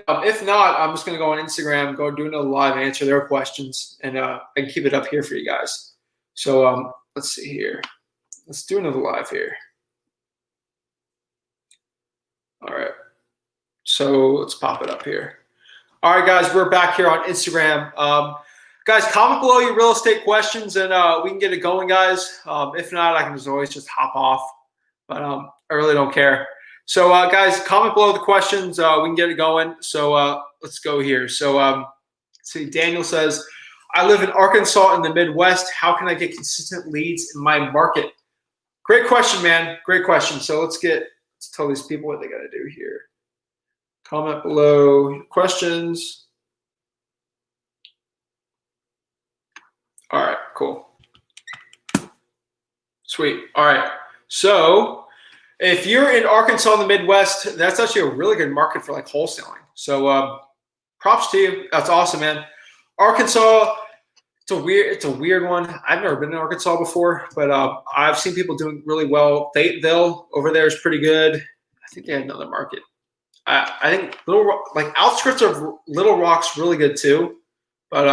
If not, I'm just going to go on Instagram, go do another live, answer their questions, and I can keep it up here for you guys. So let's see here. Let's do another live here. All right. So let's pop it up here. All right, guys, we're back here on Instagram. Guys, comment below your real estate questions, and we can get it going, guys. If not, I can always just hop off. But I really don't care. So, guys, comment below the questions. We can get it going. So let's go here. So, see, Daniel says, I live in Arkansas in the Midwest. How can I get consistent leads in my market? Great question, man. Great question. So let's tell these people what they got to do here. Comment below your questions. All right, cool. Sweet. All right. So if you're in Arkansas in the Midwest, that's actually a really good market for like wholesaling. So props to you. That's awesome, man. Arkansas, it's a weird one. I've never been in Arkansas before, but I've seen people doing really well. Fayetteville over there is pretty good. I think they had another market. I think outskirts of Little Rock's really good too. But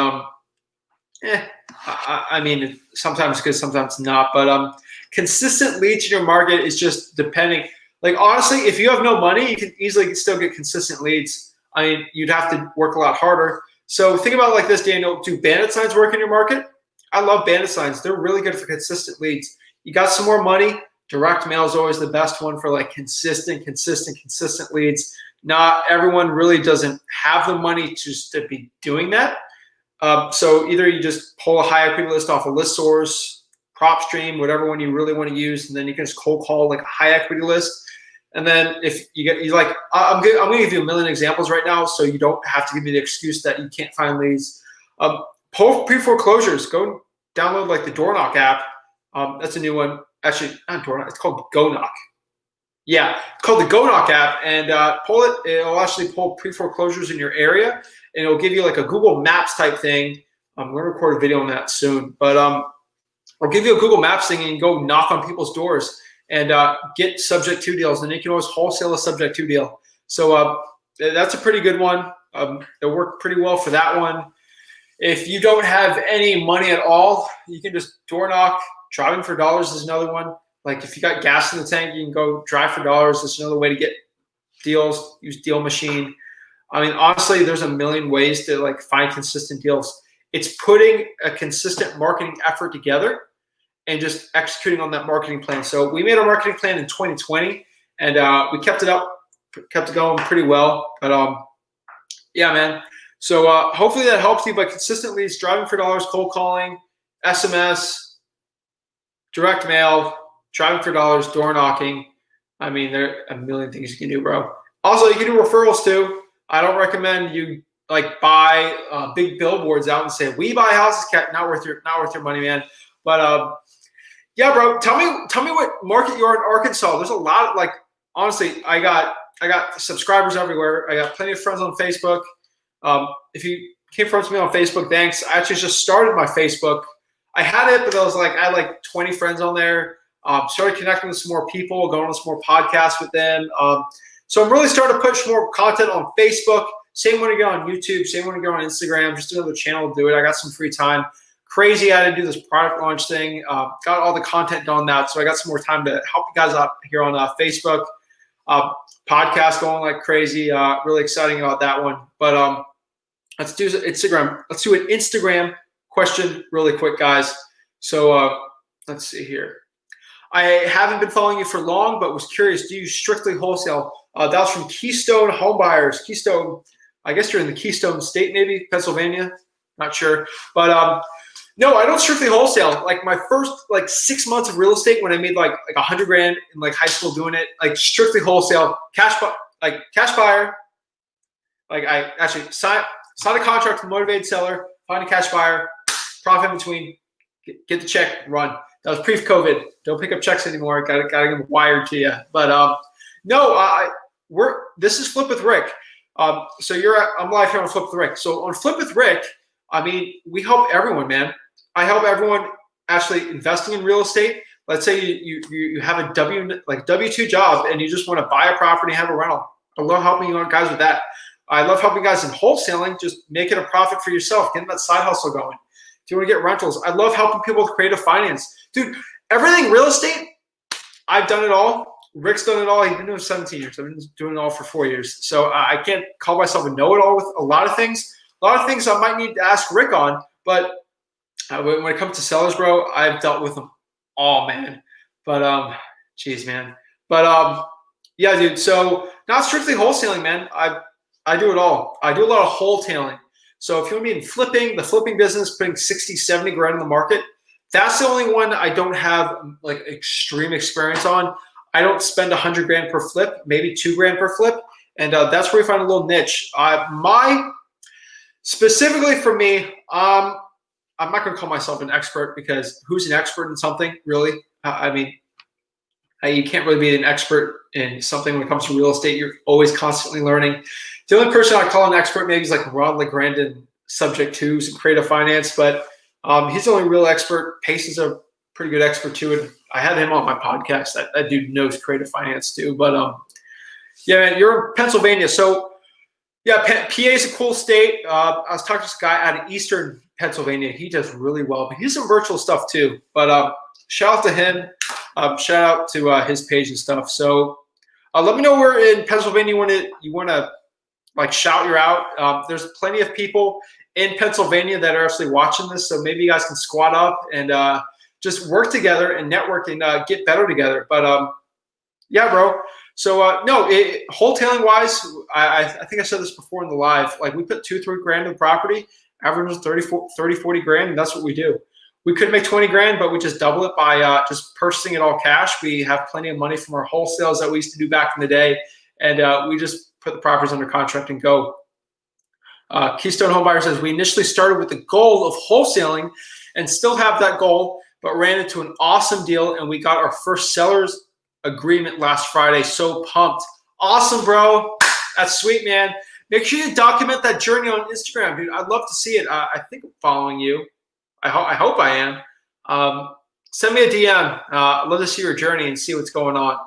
I mean, sometimes good, sometimes not. But consistent leads in your market is just depending. Like honestly, if you have no money, you can easily still get consistent leads. I mean, you'd have to work a lot harder. So think about it like this, Daniel. Do bandit signs work in your market? I love bandit signs. They're really good for consistent leads. You got some more money, direct mail is always the best one for like consistent leads. Not everyone really doesn't have the money to be doing that. So either you just pull a high equity list off a listsource, PropStream, whatever one you really want to use, and then you can just cold call like a high equity list. And then if you like, I'm going to give you a million examples right now, so you don't have to give me the excuse that you can't find leads. Pre-foreclosures, go download like the DoorKnock app. That's a new one. Actually, not DoorKnock. It's called GoKnock. Yeah, it's called the GoKnock app, and pull it. It'll actually pull pre-foreclosures in your area, and it'll give you like a Google Maps type thing. I'm going to record a video on that soon, but I'll give you a Google Maps thing, and you go knock on people's doors. and get subject to deals. And you can always wholesale a subject to deal. So that's a pretty good one. It worked pretty well for that one. If you don't have any money at all, you can just door knock. Driving for dollars is another one. Like if you got gas in the tank, you can go drive for dollars. That's another way to get deals. Use Deal Machine. I mean, honestly, there's a million ways to like find consistent deals. It's putting a consistent marketing effort together and just executing on that marketing plan. So we made our marketing plan in 2020, and we kept it going pretty well. But yeah, man. So hopefully that helps you. But consistent leads, driving for dollars, cold calling, SMS, direct mail, driving for dollars, door knocking. I mean, there are a million things you can do, bro. Also, you can do referrals too. I don't recommend you like buy big billboards out and say we buy houses, not worth your money, man. But yeah, bro, tell me what market you are in Arkansas. There's a lot of, like, honestly, I got subscribers everywhere. I got plenty of friends on Facebook. If you came from me on Facebook, thanks. I actually just started my Facebook. I had it, but I had like 20 friends on there. Started connecting with some more people, going on some more podcasts with them. So I'm really starting to push more content on Facebook. Same when I go on YouTube. Same when I go on Instagram. Just another channel to do it. I got some free time. Crazy I had to do this product launch thing. Got all the content done now, so I got some more time to help you guys out here on Facebook. Podcast going like crazy. Really exciting about that one. But let's do Instagram. Let's do an Instagram question really quick, guys. So let's see here. I haven't been following you for long, but was curious. Do you strictly wholesale? That was from Keystone Home Buyers. Keystone, I guess you're in the Keystone State, maybe Pennsylvania. Not sure, but no, I don't strictly wholesale. Like my first 6 months of real estate, when I made like $100 grand in like high school doing it, like strictly wholesale, cash buyer. Like I actually sign a contract with a motivated seller, find a cash buyer, profit in between, get the check, run. That was pre-COVID. Don't pick up checks anymore. Got to get them wired to you. But no, this is Flip with Rick. So I'm live here on Flip with Rick. So on Flip with Rick, I mean, we help everyone, man. I help everyone actually investing in real estate. Let's say you have a W-2 job and you just want to buy a property and have a rental. I love helping you guys with that. I love helping guys in wholesaling, just making a profit for yourself, getting that side hustle going. If you want to get rentals, I love helping people with creative finance. Dude, everything real estate, I've done it all. Rick's done it all. He's been doing 17 years. I've been doing it all for 4 years. So I can't call myself a know-it-all with a lot of things. A lot of things I might need to ask Rick on, but when it comes to sellers, bro, I've dealt with them all, man. But geez, man. But yeah, dude. So not strictly wholesaling, man. I do it all. I do a lot of wholetailing. So if you want to be in flipping, the flipping business, putting 60, 70 grand in the market, that's the only one I don't have like extreme experience on. I don't spend 100 grand per flip, maybe 2 grand per flip. And that's where you find a little niche. Specifically for me, I'm not going to call myself an expert, because who's an expert in something, really? I mean, you can't really be an expert in something when it comes to real estate. You're always constantly learning. The only person I call an expert maybe is like Ron LeGrandin, subject to some creative finance, but he's the only real expert. Pace is a pretty good expert too, and I had him on my podcast. That dude knows creative finance too. But yeah, man, you're in Pennsylvania, so yeah, PA is a cool state. I was talking to this guy out of Eastern Pennsylvania. He does really well, but he's some virtual stuff too. But shout out to him. Shout out to his page and stuff. So let me know where in Pennsylvania you want to like shout you out. There's plenty of people in Pennsylvania that are actually watching this, so maybe you guys can squat up and just work together and network and get better together. But yeah, bro. So no, wholetailing wise, I think I said this before in the live. Like we put 2-3 grand in the property, average is 30-40 grand, and that's what we do. We could make 20 grand, but we just double it by just purchasing it all cash. We have plenty of money from our wholesales that we used to do back in the day, and we just put the properties under contract and go. Keystone Home Buyer says, we initially started with the goal of wholesaling and still have that goal, but ran into an awesome deal, and we got our first seller's agreement last Friday. So pumped. Awesome, bro. That's sweet, man. Make sure you document that journey on Instagram, dude. I'd love to see it. I think I'm following you. I hope I am. send me a DM. I'd love to see your journey and see what's going on.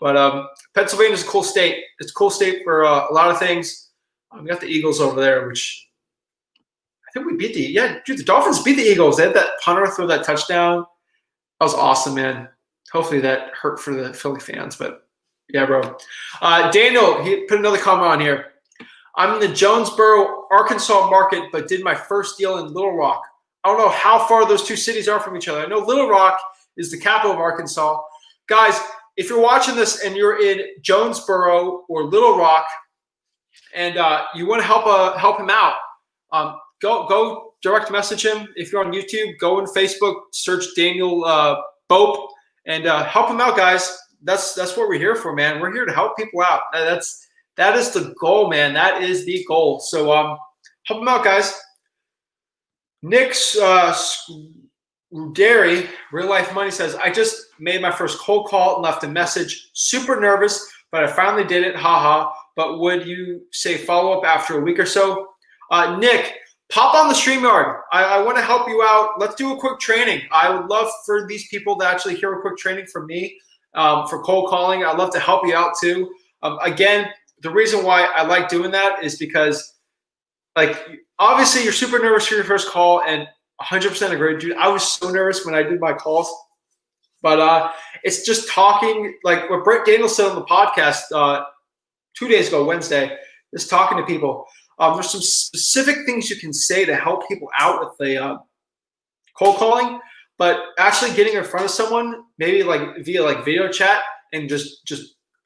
But Pennsylvania is a cool state. It's a cool state for a lot of things. We got the Eagles over there, which I think we beat the Dolphins beat the Eagles. They had that punter throw that touchdown. That was awesome, man. Hopefully that hurt for the Philly fans, but yeah, bro. Daniel, he put another comment on here. I'm in the Jonesboro, Arkansas market, but did my first deal in Little Rock. I don't know how far those two cities are from each other. I know Little Rock is the capital of Arkansas. Guys, if you're watching this and you're in Jonesboro or Little Rock and you want to help him out, go direct message him. If you're on YouTube, go on Facebook, search Daniel Bope, and help him out, guys. That's what we're here for, man. We're here to help people out. That is the goal, man. That is the goal. So help him out, guys. Nick's Ruderi, Real Life Money says, I just made my first cold call and left a message. Super nervous, but I finally did it. Haha. But would you say follow up after a week or so? Nick, pop on the StreamYard. I want to help you out. Let's do a quick training. I would love for these people to actually hear a quick training from me for cold calling. I'd love to help you out too. Again, the reason why I like doing that is because, like, obviously you're super nervous for your first call, and 100% agree, dude. I was so nervous when I did my calls, but it's just talking, like what Brett Daniel said on the podcast 2 days ago, Wednesday, is talking to people. There's some specific things you can say to help people out with the cold calling, but actually getting in front of someone, maybe like via like video chat, and just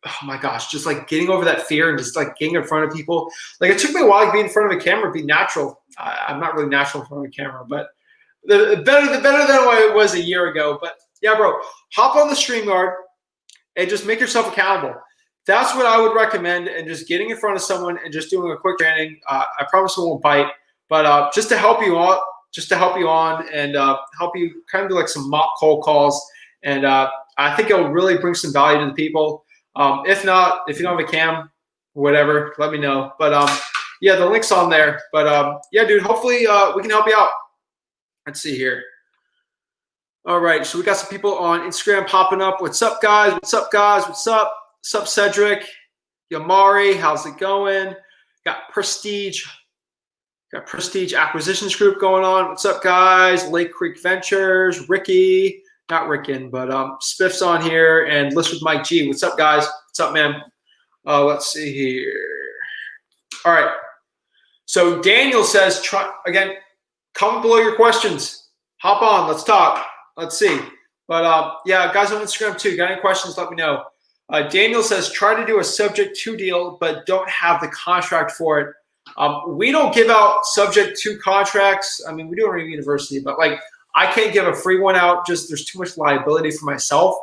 oh my gosh, just like getting over that fear and just like getting in front of people. Like, it took me a while to be in front of a camera, be natural. I'm not really natural in front of a camera, but the better than what it was a year ago. But yeah, bro, hop on the StreamYard and just make yourself accountable. That's what I would recommend, and just getting in front of someone and just doing a quick training. I promise it won't bite, but just to help you on, and help you kind of do like some mock cold calls. And I think it'll really bring some value to the people. If not, if you don't have a cam, whatever, let me know. But yeah, the link's on there. But yeah, dude, hopefully we can help you out. Let's see here. All right, so we got some people on Instagram popping up. What's up, guys? What's up, guys? What's up? What's up, Cedric? Yamari, how's it going? Got Prestige Acquisitions Group going on. What's up, guys? Lake Creek Ventures, Ricky, not Rickin, but Spiff's on here, and List with Mike G. What's up, guys? What's up, man? Let's see here. All right. So Daniel says, try again. Comment below your questions. Hop on. Let's talk. Let's see. But yeah, guys on Instagram too. Got any questions? Let me know. Daniel says, try to do a subject to deal, but don't have the contract for it. We don't give out subject to contracts. I mean, we do it in university, but like, I can't give a free one out. Just there's too much liability for myself.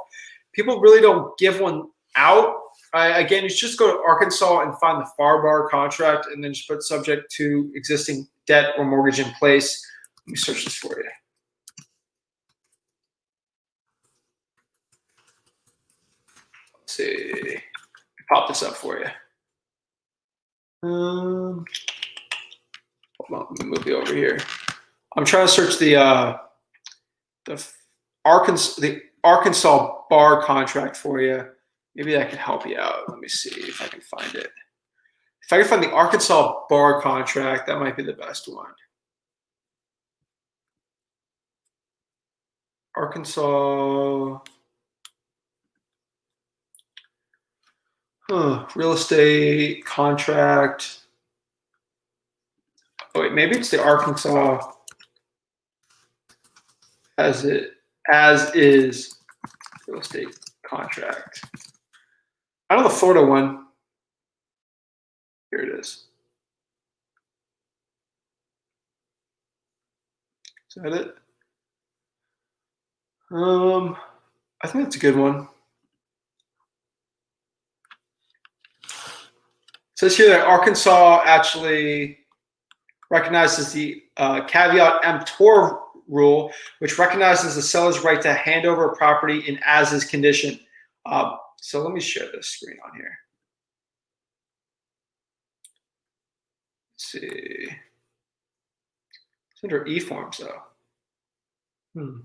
People really don't give one out. Again, you just go to Arkansas and find the FAR bar contract, and then just put subject to existing debt or mortgage in place. Let me search this for you. Let's see. Pop this up for you. Hold on, let me move you over here. I'm trying to search the Arkansas bar contract for you. Maybe that can help you out. Let me see if I can find it. If I can find the Arkansas bar contract, that might be the best one. Arkansas real estate contract. Oh wait, maybe it's the Arkansas as is real estate contract. I know the Florida one. Here it is. Is that it? I think that's a good one. It says here that Arkansas actually recognizes the caveat emptor rule, which recognizes the seller's right to hand over a property in as-is condition. So let me share this screen on here. Let's see. It's under e-forms though.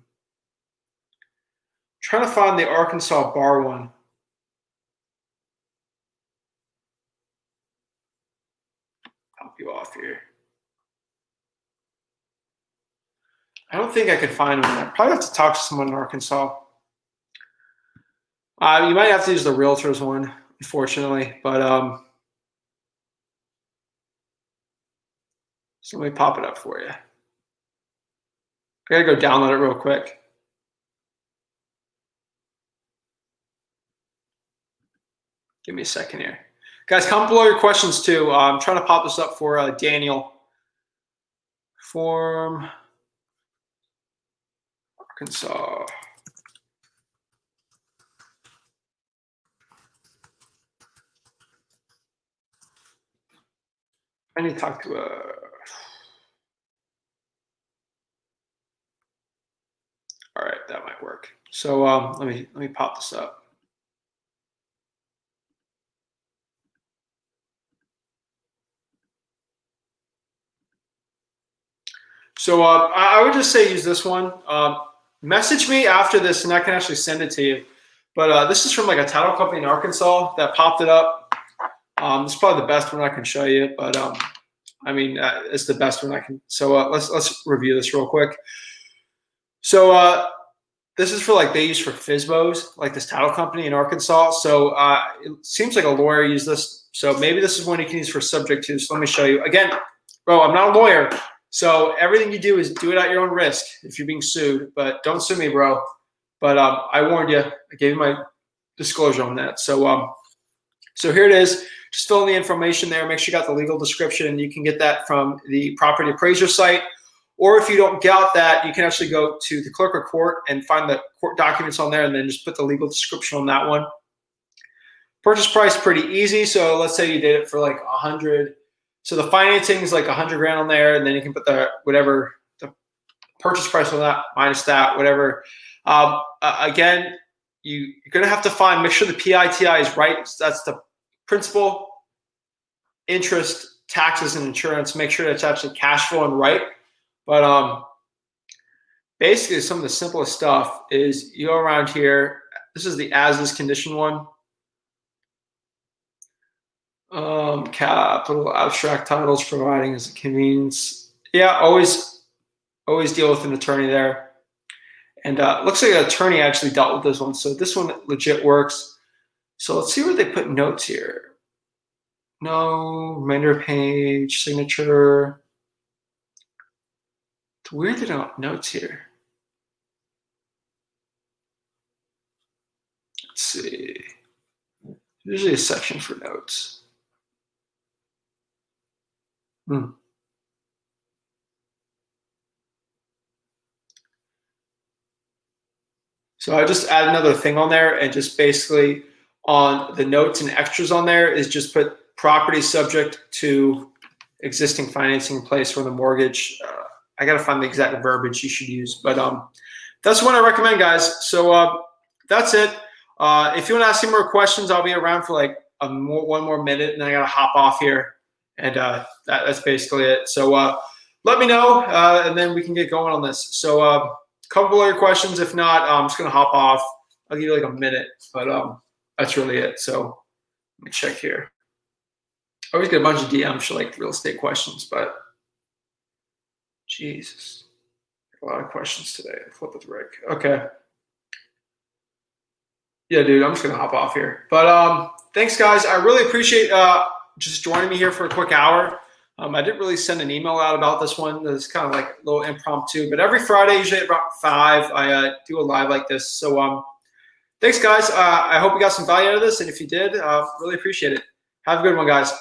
Trying to find the Arkansas bar one. Help you off here. I don't think I could find one. I probably have to talk to someone in Arkansas. You might have to use the realtors one, unfortunately, but so let me pop it up for you. I gotta go download it real quick. Give me a second here. Guys, comment below your questions too. I'm trying to pop this up for Daniel. Form Arkansas. I need to talk to all right, that might work. So let me pop this up. So I would just say use this one. Message me after this, and I can actually send it to you. But this is from like a title company in Arkansas that popped it up. It's probably the best one I can show you, but I mean, it's the best one I can. So let's review this real quick. So this is for like they use for FSBOs, like this title company in Arkansas. So it seems like a lawyer used this. So maybe this is one you can use for subject to. So let me show you. Again, bro, I'm not a lawyer. So everything you do is do it at your own risk if you're being sued. But don't sue me, bro. But I warned you. I gave you my disclosure on that. So so here it is. Just fill in the information there. Make sure you got the legal description. You can get that from the property appraiser site. Or if you don't get that, you can actually go to the clerk of court and find the court documents on there and then just put the legal description on that one. Purchase price, pretty easy. So let's say you did it for like 100. So the financing is like 100 grand on there, and then you can put the whatever the purchase price on that minus that, whatever. Again, you're going to have to find, make sure the PITI is right. That's the principal, interest, taxes, and insurance. Make sure that's actually cash flow and right. But basically, some of the simplest stuff is you go around here. This is the as-is condition one. Capital abstract titles providing as a convenience. Yeah, always deal with an attorney there. And looks like an attorney actually dealt with this one. So this one legit works. So let's see where they put notes here. No, reminder page, signature. It's weird they don't have notes here. Let's see. There's usually a section for notes. So I just add another thing on there, and just basically on the notes and extras on there is just put property subject to existing financing in place for the mortgage. I got to find the exact verbiage you should use, but that's what I recommend, guys. So that's it. If you want to ask me more questions, I'll be around for like one more minute, and then I got to hop off here. And that's basically it. So let me know, and then we can get going on this. So couple other questions. If not, I'm just going to hop off. I'll give you like a minute, but that's really it. So let me check here. I always get a bunch of DMs for like real estate questions, but Jesus, a lot of questions today. Flip with Rick. Okay. Yeah, dude, I'm just going to hop off here. But thanks, guys. I really appreciate just joining me here for a quick hour. I didn't really send an email out about this one. It's kind of like a little impromptu, but every Friday, usually at about 5, I do a live like this. So thanks, guys. I hope you got some value out of this, and if you did, really appreciate it. Have a good one, guys.